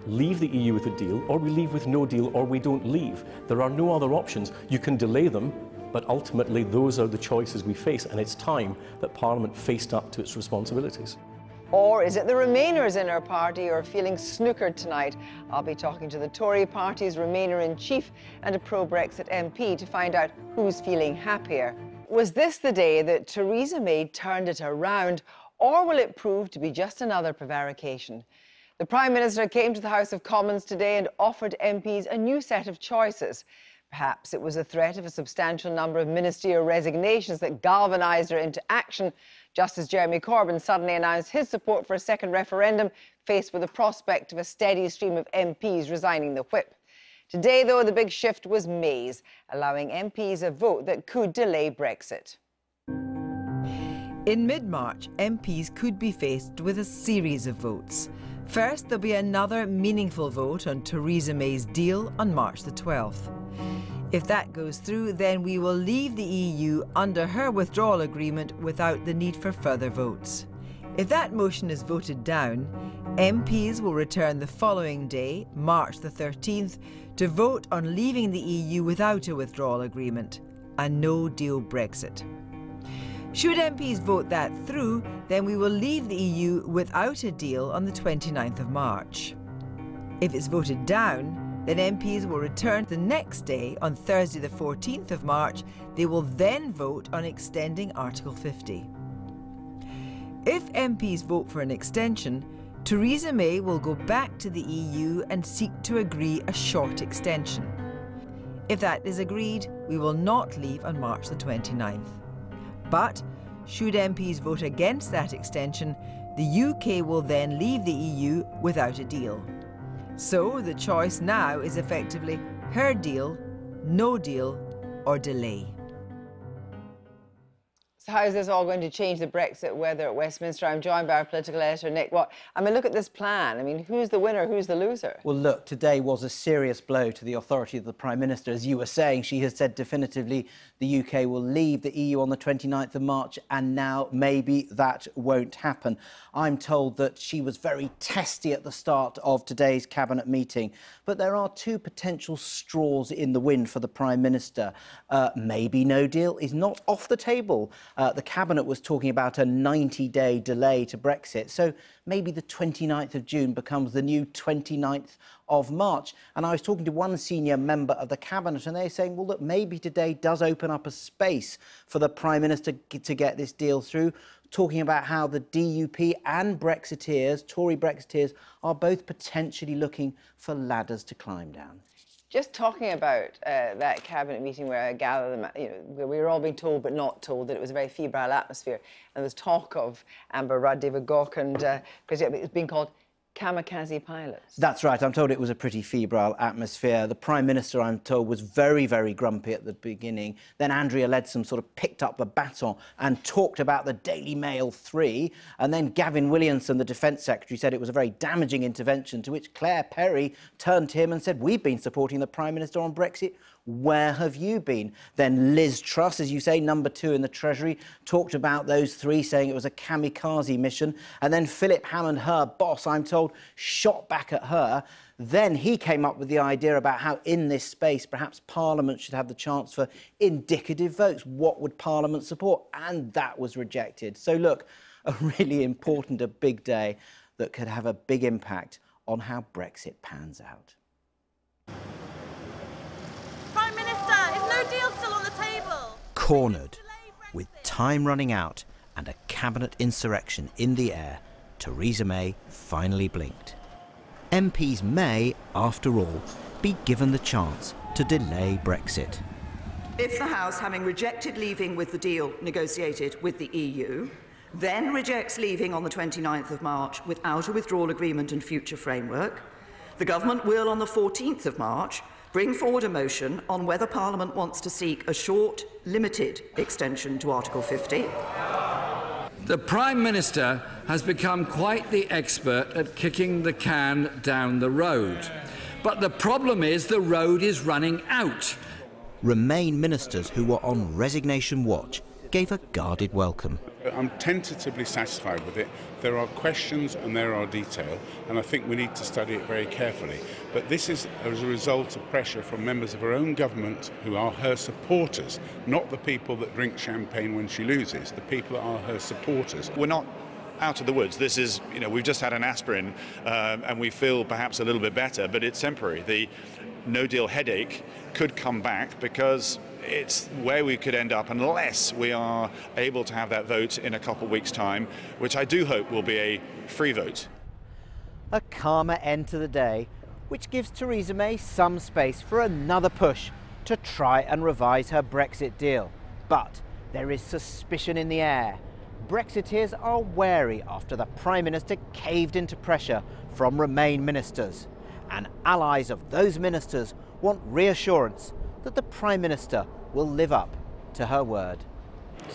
leave the EU with a deal, or we leave with no deal, or we don't leave. There are no other options. You can delay them, but ultimately those are the choices we face, and it's time that Parliament faced up to its responsibilities. Or is it the Remainers in our party who are feeling snookered tonight? I'll be talking to the Tory party's Remainer-in-Chief and a pro-Brexit MP to find out who's feeling happier. Was this the day that Theresa May turned it around, or will it prove to be just another prevarication? The Prime Minister came to the House of Commons today and offered MPs a new set of choices. Perhaps it was a threat of a substantial number of ministerial resignations that galvanised her into action, just as Jeremy Corbyn suddenly announced his support for a second referendum, faced with the prospect of a steady stream of MPs resigning the whip. Today, though, the big shift was May's, allowing MPs a vote that could delay Brexit. In mid-March, MPs could be faced with a series of votes. First, there'll be another meaningful vote on Theresa May's deal on March the 12th. If that goes through, then we will leave the EU under her withdrawal agreement without the need for further votes. If that motion is voted down, MPs will return the following day, March the 13th, to vote on leaving the EU without a withdrawal agreement, a no-deal Brexit. Should MPs vote that through, then we will leave the EU without a deal on the 29th of March. If it's voted down, then MPs will return the next day, on Thursday the 14th of March. They will then vote on extending Article 50. If MPs vote for an extension, Theresa May will go back to the EU and seek to agree a short extension. If that is agreed, we will not leave on March the 29th. But should MPs vote against that extension, the UK will then leave the EU without a deal. So the choice now is effectively her deal, no deal, or delay. How is this all going to change the Brexit weather at Westminster? I'm joined by our political editor, Nick Watt. I mean, look at this plan. I mean, who's the winner, who's the loser? Well, look, today was a serious blow to the authority of the Prime Minister. As you were saying, she has said definitively the UK will leave the EU on the 29th of March, and now maybe that won't happen. I'm told that she was very testy at the start of today's Cabinet meeting, but there are two potential straws in the wind for the Prime Minister. Maybe no deal is not off the table. The Cabinet was talking about a 90-day delay to Brexit, so maybe the 29th of June becomes the new 29th of March. And I was talking to one senior member of the Cabinet, and they're saying, well, look, maybe today does open up a space for the Prime Minister to get this deal through, talking about how the DUP and Brexiteers, Tory Brexiteers, are both potentially looking for ladders to climb down. Just talking about that Cabinet meeting where I gather them, where we were all being told but not told that it was a very febrile atmosphere, and there was talk of Amber Rudd, David Gauke, and because it was being called kamikaze pilots. That's right. I'm told it was a pretty febrile atmosphere. The Prime Minister, I'm told, was very, very grumpy at the beginning. Then Andrea Leadsom sort of picked up the baton and talked about the Daily Mail 3. And then Gavin Williamson, the Defence Secretary, said it was a very damaging intervention, to which Claire Perry turned to him and said, we've been supporting the Prime Minister on Brexit. Where have you been? Then Liz Truss, as you say, number 2 in the Treasury, talked about those three, saying it was a kamikaze mission. And then Philip Hammond, her boss, I'm told, shot back at her. Then he came up with the idea about how in this space perhaps Parliament should have the chance for indicative votes. What would Parliament support? And that was rejected. So look, a really important, a big day that could have a big impact on how Brexit pans out. Prime Minister, is no deal still on the table? Cornered, with time running out and a cabinet insurrection in the air, Theresa May finally blinked. MPs may, after all, be given the chance to delay Brexit. If the House, having rejected leaving with the deal negotiated with the EU, then rejects leaving on the 29th of March without a withdrawal agreement and future framework, the government will, on the 14th of March, bring forward a motion on whether Parliament wants to seek a short, limited extension to Article 50. The Prime Minister has become quite the expert at kicking the can down the road. But the problem is the road is running out. Remain ministers who were on resignation watch gave a guarded welcome. I'm tentatively satisfied with it. There are questions and there are detail, and I think we need to study it very carefully. But this is as a result of pressure from members of her own government who are her supporters, not the people that drink champagne when she loses, the people that are her supporters. We're not out of the woods. This is, we've just had an aspirin and we feel perhaps a little bit better, but it's temporary. The no-deal headache could come back because it's where we could end up unless we are able to have that vote in a couple of weeks' time, which I do hope will be a free vote. A calmer end to the day, which gives Theresa May some space for another push to try and revise her Brexit deal. But there is suspicion in the air. Brexiteers are wary after the Prime Minister caved into pressure from Remain ministers. And allies of those ministers want reassurance that the Prime Minister will live up to her word.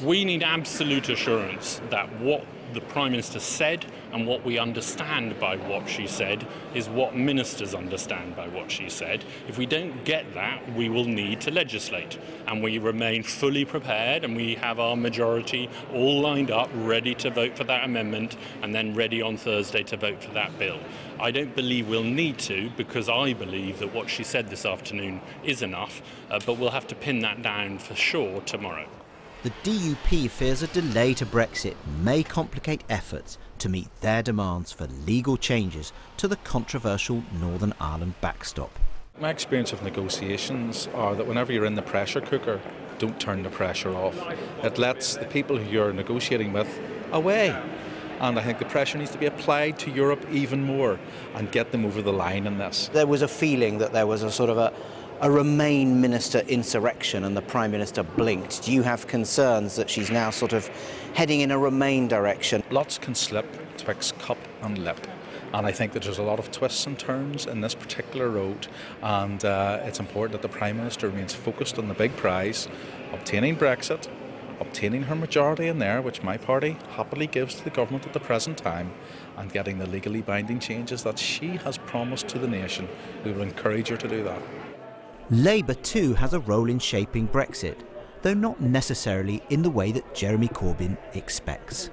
We need absolute assurance that what the Prime Minister said and what we understand by what she said is what ministers understand by what she said. If we don't get that, we will need to legislate. And we remain fully prepared, and we have our majority all lined up, ready to vote for that amendment, and then ready on Thursday to vote for that bill. I don't believe we'll need to, because I believe that what she said this afternoon is enough, but we'll have to pin that down for sure tomorrow. The DUP fears a delay to Brexit may complicate efforts to meet their demands for legal changes to the controversial Northern Ireland backstop. My experience of negotiations are that whenever you're in the pressure cooker, don't turn the pressure off. It lets the people who you're negotiating with away. And I think the pressure needs to be applied to Europe even more and get them over the line in this. There was a feeling that there was a sort of a Remain minister insurrection and the Prime Minister blinked. Do you have concerns that she's now sort of heading in a Remain direction? Lots can slip twixt cup and lip. And I think that there's a lot of twists and turns in this particular road, and it's important that the Prime Minister remains focused on the big prize, obtaining Brexit, obtaining her majority in there, which my party happily gives to the government at the present time, and getting the legally binding changes that she has promised to the nation. We will encourage her to do that. Labour too has a role in shaping Brexit, though not necessarily in the way that Jeremy Corbyn expects.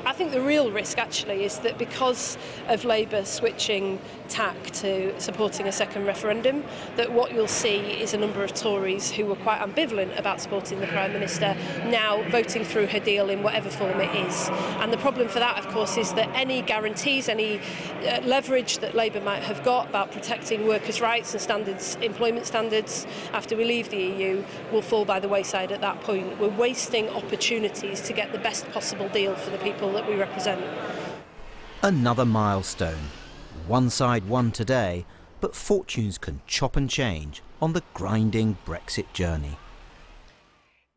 I think the real risk actually is that because of Labour switching tack to supporting a second referendum, that what you'll see is a number of Tories who were quite ambivalent about supporting the Prime Minister now voting through her deal in whatever form it is. And the problem for that, of course, is that any guarantees, any leverage that Labour might have got about protecting workers' rights and standards, employment standards after we leave the EU will fall by the wayside at that point. We're wasting opportunities to get the best possible deal for the people that we represent. Another milestone. One side won today, but fortunes can chop and change on the grinding Brexit journey.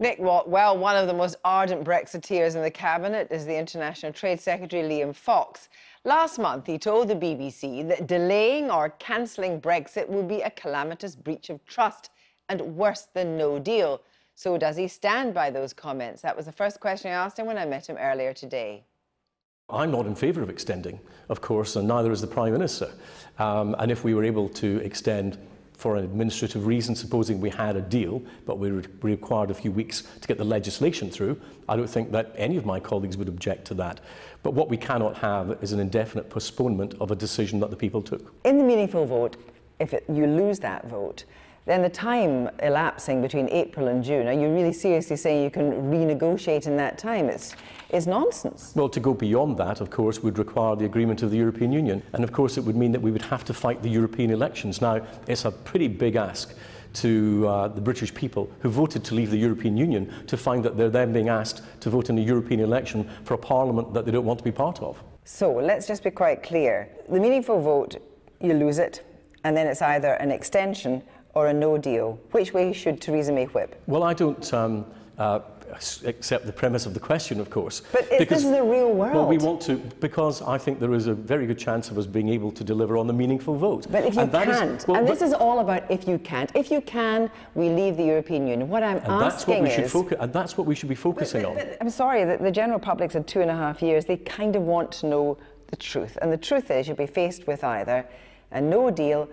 Nick, well, one of the most ardent Brexiteers in the Cabinet is the International Trade Secretary Liam Fox. Last month, he told the BBC that delaying or cancelling Brexit would be a calamitous breach of trust and worse than no deal. So does he stand by those comments? That was the first question I asked him when I met him earlier today. I'm not in favour of extending, of course, and neither is the Prime Minister. And if we were able to extend for an administrative reason, supposing we had a deal, but we required a few weeks to get the legislation through, I don't think that any of my colleagues would object to that. But what we cannot have is an indefinite postponement of a decision that the people took. In the meaningful vote, if you lose that vote, then the time elapsing between April and June, are you really seriously saying you can renegotiate in that time? It's nonsense. Well, to go beyond that, of course, would require the agreement of the European Union. And of course, it would mean that we would have to fight the European elections. Now, it's a pretty big ask to the British people who voted to leave the European Union to find that they're then being asked to vote in a European election for a parliament that they don't want to be part of. So let's just be quite clear. The meaningful vote, you lose it, and then it's either an extension or a no deal. Which way should Theresa May whip? Well, I don't accept the premise of the question, of course. But this is the real world. Well, we want to, because I think there is a very good chance of us being able to deliver on the meaningful vote. But if you can't, and this is all about if you can't. If you can, we leave the European Union. What I'm asking is... And that's what we should be focusing on. But I'm sorry, the general public's had 2.5 years. They kind of want to know the truth. And the truth is you'll be faced with either a no deal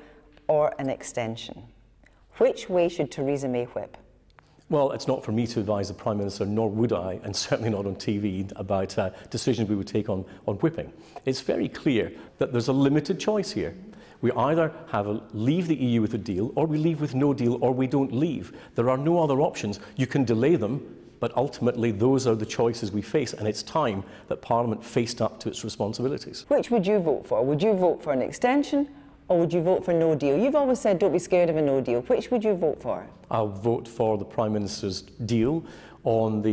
or an extension. Which way should Theresa May whip? Well, it's not for me to advise the Prime Minister, nor would I, and certainly not on TV, about decisions we would take on whipping. It's very clear that there's a limited choice here. We either leave the EU with a deal, or we leave with no deal, or we don't leave. There are no other options. You can delay them, but ultimately those are the choices we face, and it's time that Parliament faced up to its responsibilities. Which would you vote for? Would you vote for an extension? Or would you vote for no deal? You've always said don't be scared of a no deal. Which would you vote for? I'll vote for the Prime Minister's deal on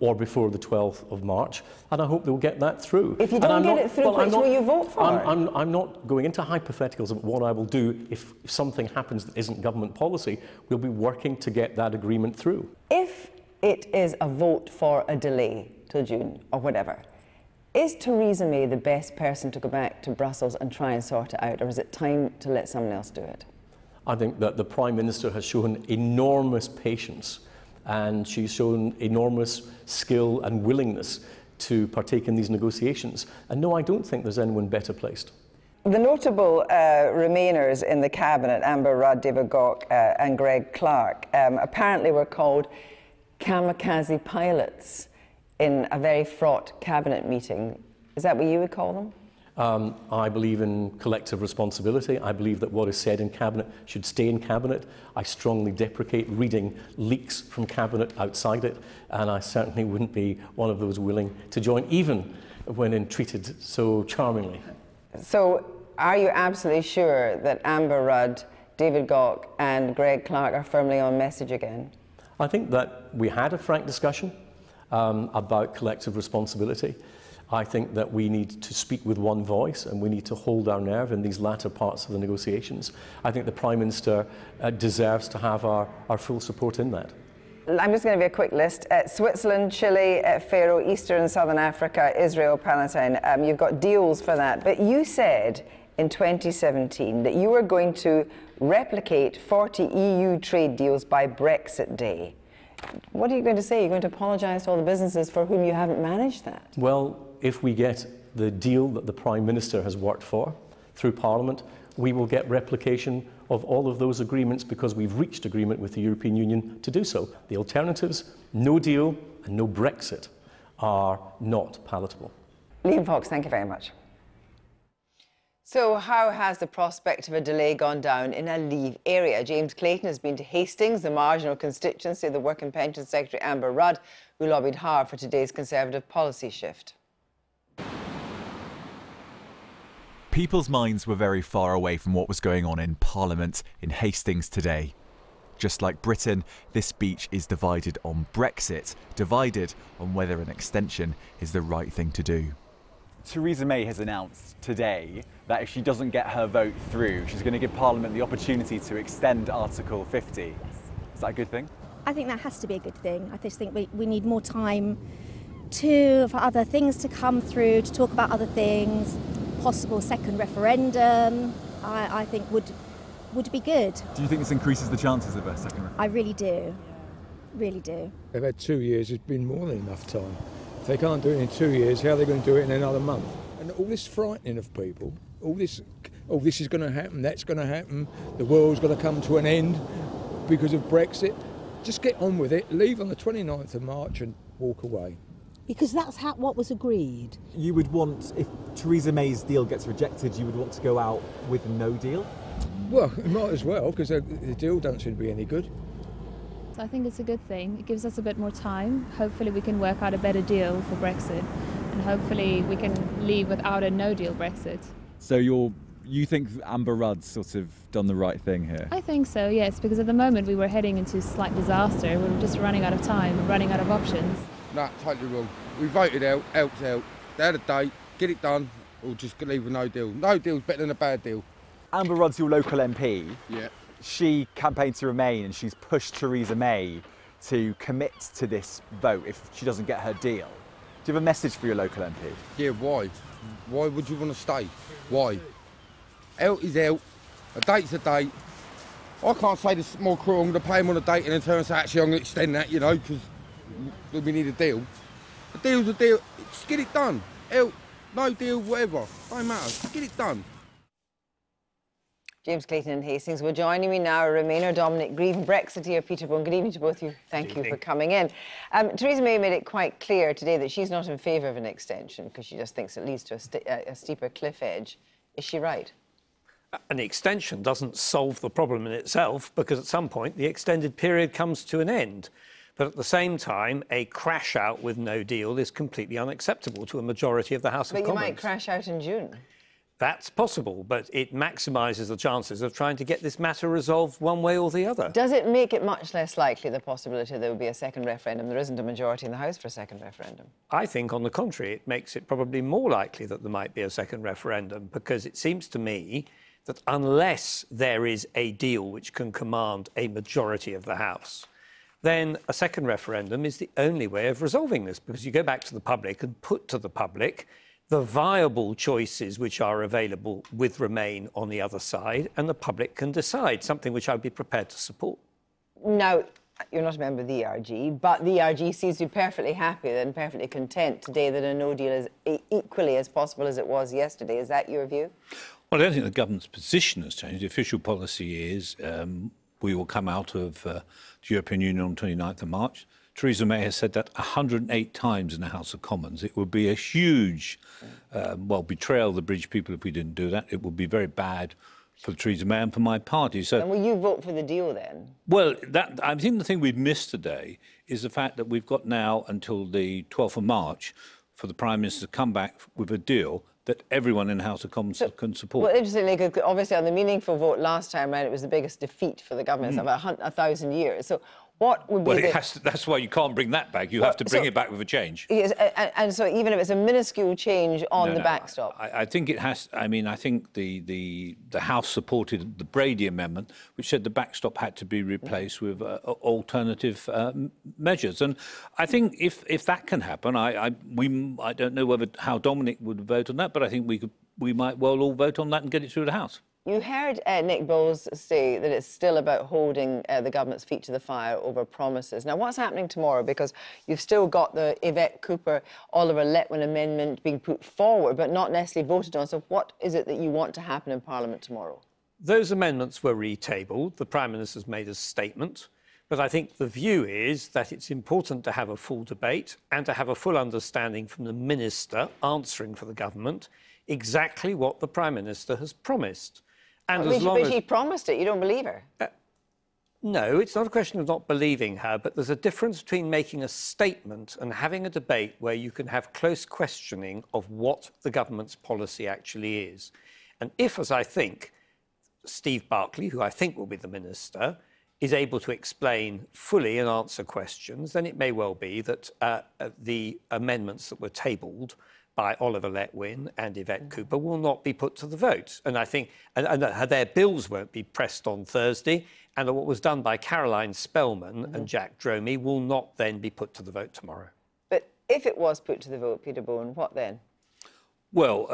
or before the 12th of March, and I hope they'll get that through. If you don't get it through, which will you vote for? I'm not going into hypotheticals of what I will do if something happens that isn't government policy. We'll be working to get that agreement through. If it is a vote for a delay till June or whatever, is Theresa May the best person to go back to Brussels and try and sort it out, or is it time to let someone else do it? I think that the Prime Minister has shown enormous patience, and she's shown enormous skill and willingness to partake in these negotiations. And no, I don't think there's anyone better placed. The notable Remainers in the Cabinet, Amber Rudd, David Gauke and Greg Clark, apparently were called kamikaze pilots in a very fraught cabinet meeting. Is that what you would call them? I believe in collective responsibility. I believe that what is said in Cabinet should stay in Cabinet. I strongly deprecate reading leaks from Cabinet outside it, and I certainly wouldn't be one of those willing to join, even when entreated so charmingly. So, are you absolutely sure that Amber Rudd, David Gauke and Greg Clark are firmly on message again? I think that we had a frank discussion about collective responsibility. I think that we need to speak with one voice, and we need to hold our nerve in these latter parts of the negotiations. I think the Prime Minister deserves to have our full support in that. I'm just going to give you a quick list. Switzerland, Chile, Faroe, Eastern and Southern Africa, Israel, Palestine. You've got deals for that. But you said in 2017 that you were going to replicate 40 EU trade deals by Brexit Day. What are you going to say? You're going to apologise to all the businesses for whom you haven't managed that? Well, if we get the deal that the Prime Minister has worked for through Parliament, we will get replication of all of those agreements because we've reached agreement with the European Union to do so. The alternatives, no deal and no Brexit, are not palatable. Liam Fox, thank you very much. So how has the prospect of a delay gone down in a Leave area? James Clayton has been to Hastings, the marginal constituency of the Work and Pension Secretary Amber Rudd, who lobbied hard for today's Conservative policy shift. People's minds were very far away from what was going on in Parliament in Hastings today. Just like Britain, this speech is divided on Brexit, divided on whether an extension is the right thing to do. Theresa May has announced today that if she doesn't get her vote through, she's going to give Parliament the opportunity to extend Article 50. Yes. Is that a good thing? I think that has to be a good thing. I just think we need more time for other things to come through, to talk about other things. Possible second referendum, I think would be good. Do you think this increases the chances of a second referendum? I really do. Really do. They've had 2 years, it's been more than enough time. If they can't do it in 2 years, how are they going to do it in another month? And all this frightening of people, all this is going to happen, that's going to happen, the world's going to come to an end because of Brexit. Just get on with it, leave on the 29th of March and walk away. Because that's what was agreed. You would want, if Theresa May's deal gets rejected, you would want to go out with a no deal? Well, it might as well, because the deal don't seem to be any good. So I think it's a good thing. It gives us a bit more time. Hopefully we can work out a better deal for Brexit, and hopefully we can leave without a no-deal Brexit. So you think Amber Rudd's sort of done the right thing here? I think so, yes, because at the moment we were heading into slight disaster. We were just running out of time, running out of options. No, totally wrong. We voted out's out. They had a date, get it done, or just leave with no deal. No deal's better than a bad deal. Amber Rudd's your local MP. Yeah. She campaigned to remain and she's pushed Theresa May to commit to this vote if she doesn't get her deal. Do you have a message for your local MP? Yeah, why? Why would you want to stay? Why? Out is out, a date's a date. I can't say this more cruel, I'm going to pay him on a date and then turn and say, actually I'm going to extend that, you know, because we need a deal. A deal's a deal, just get it done. Out, no deal, whatever, don't matter, just get it done. James Clayton in Hastings. Well, joining me now, Remainer Dominic Grieve, Brexiteer Peter Bone. Good evening to both of you. Thank you for coming in. Theresa May made it quite clear today that she's not in favour of an extension because she just thinks it leads to a steeper cliff edge. Is she right? An extension doesn't solve the problem in itself because at some point the extended period comes to an end. But at the same time, a crash out with no deal is completely unacceptable to a majority of the House of Commons. But you might crash out in June. That's possible, but it maximises the chances of trying to get this matter resolved one way or the other. Does it make it much less likely, the possibility there will be a second referendum? There isn't a majority in the House for a second referendum. I think, on the contrary, it makes it probably more likely that there might be a second referendum, because it seems to me that unless there is a deal which can command a majority of the House, then a second referendum is the only way of resolving this, because you go back to the public and put to the public the viable choices which are available with Remain on the other side, and the public can decide, something which I'd be prepared to support. Now, you're not a member of the ERG, but the ERG seems to be perfectly happy and perfectly content today that a no deal is equally as possible as it was yesterday. Is that your view? Well, I don't think the government's position has changed. The official policy is we will come out of the European Union on 29th of March. Theresa May has said that 108 times in the House of Commons. It would be a huge, betrayal of the British people if we didn't do that. It would be very bad for Theresa May and for my party. So, and will you vote for the deal then? Well, I think the thing we've missed today is the fact that we've got now until the 12th of March for the Prime Minister to come back with a deal that everyone in the House of Commons can support. Well, interestingly, obviously on the meaningful vote last time round, it was the biggest defeat for the government in about 1,000 years. So what would be that's why you can't bring that back. You have to bring it back with a change. Yes, and so even if it's a minuscule change on the backstop. I think it has. I mean, I think the House supported the Brady Amendment, which said the backstop had to be replaced with alternative measures. And I think if that can happen, I don't know how Dominic would vote on that, but I think we might well all vote on that and get it through the House. You heard Nick Bowles say that it's still about holding the government's feet to the fire over promises. Now, what's happening tomorrow? Because you've still got the Yvette Cooper, Oliver Letwin amendment being put forward, but not necessarily voted on. So what is it that you want to happen in Parliament tomorrow? Those amendments were retabled. The Prime Minister's made a statement. But I think the view is that it's important to have a full debate and to have a full understanding from the Minister answering for the government exactly what the Prime Minister has promised. And but she promised it. You don't believe her? No, it's not a question of not believing her, but there's a difference between making a statement and having a debate where you can have close questioning of what the government's policy actually is. And if, as I think, Steve Barclay, who I think will be the Minister, is able to explain fully and answer questions, then it may well be that the amendments that were tabled by Oliver Letwin and Yvette Cooper will not be put to the vote. And I think and their bills won't be pressed on Thursday, and what was done by Caroline Spellman and Jack Dromey will not then be put to the vote tomorrow. But if it was put to the vote, Peter Bowen, what then? Well,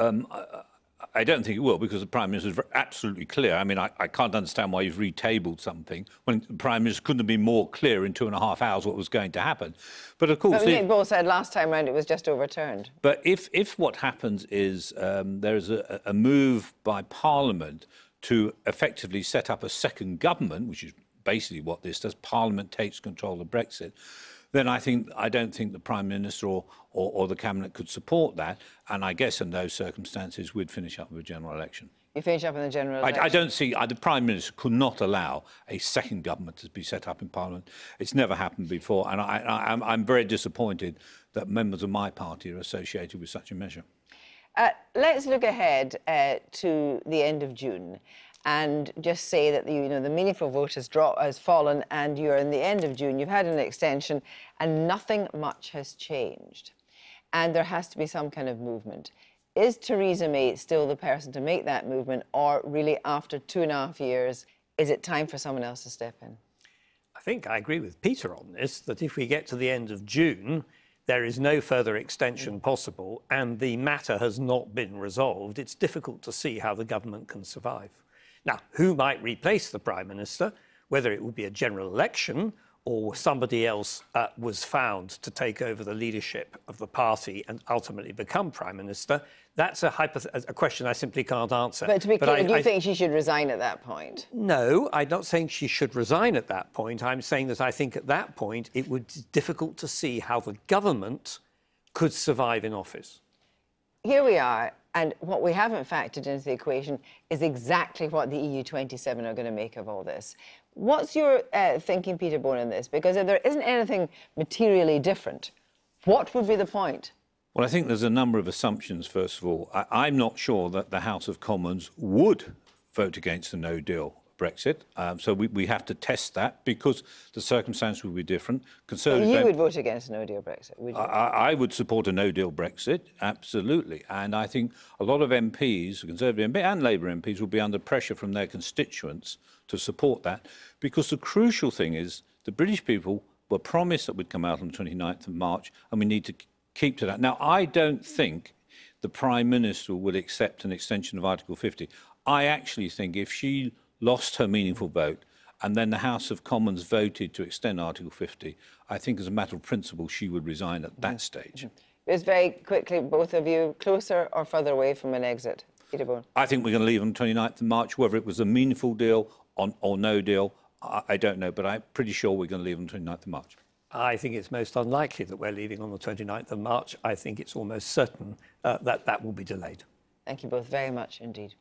I don't think it will, because the Prime Minister is absolutely clear. I mean, I can't understand why you've retabled something when the Prime Minister couldn't have been more clear in 2.5 hours what was going to happen. But of course... Nick Bowles said last time round it was just overturned. But if what happens is there is a move by Parliament to effectively set up a second government, which is basically what this does, Parliament takes control of Brexit, then I don't think the Prime Minister or the Cabinet could support that. And I guess in those circumstances, we'd finish up with a general election. You finish up in the general election? I don't see... the Prime Minister could not allow a second government to be set up in Parliament. It's never happened before. And I'm very disappointed that members of my party are associated with such a measure. Let's look ahead to the end of June and just say that the meaningful vote has fallen and you're in the end of June. You've had an extension and nothing much has changed. And there has to be some kind of movement. Is Theresa May still the person to make that movement, or really after 2.5 years, is it time for someone else to step in? I think I agree with Peter on this, that if we get to the end of June, there is no further extension possible and the matter has not been resolved, it's difficult to see how the government can survive. Now, who might replace the Prime Minister, whether it will be a general election or somebody else was found to take over the leadership of the party and ultimately become Prime Minister, that's a question I simply can't answer. But to be clear, do you think she should resign at that point? No, I'm not saying she should resign at that point. I'm saying that I think at that point it would be difficult to see how the government could survive in office. Here we are, and what we haven't factored into the equation is exactly what the EU27 are going to make of all this. What's your thinking, Peter Bowen, on this? Because if there isn't anything materially different, what would be the point? Well, I think there's a number of assumptions, first of all. I'm not sure that the House of Commons would vote against the no-deal Brexit. So we have to test that because the circumstances will be different. You would vote against a no-deal Brexit, would you? I would support a no-deal Brexit, absolutely. And I think a lot of MPs, Conservative MP and Labour MPs, will be under pressure from their constituents to support that, because the crucial thing is the British people were promised that we'd come out on the 29th of March, and we need to keep to that. Now, I don't think the Prime Minister would accept an extension of Article 50. I actually think if she lost her meaningful vote and then the House of Commons voted to extend Article 50, I think as a matter of principle she would resign at that stage. Just very quickly, both of you, closer or further away from an exit? Peter Bowen. I think we're going to leave on the 29th of March. Whether it was a meaningful deal or no deal, I don't know, but I'm pretty sure we're going to leave on the 29th of March. I think it's most unlikely that we're leaving on the 29th of March. I think it's almost certain that will be delayed. Thank you both very much indeed.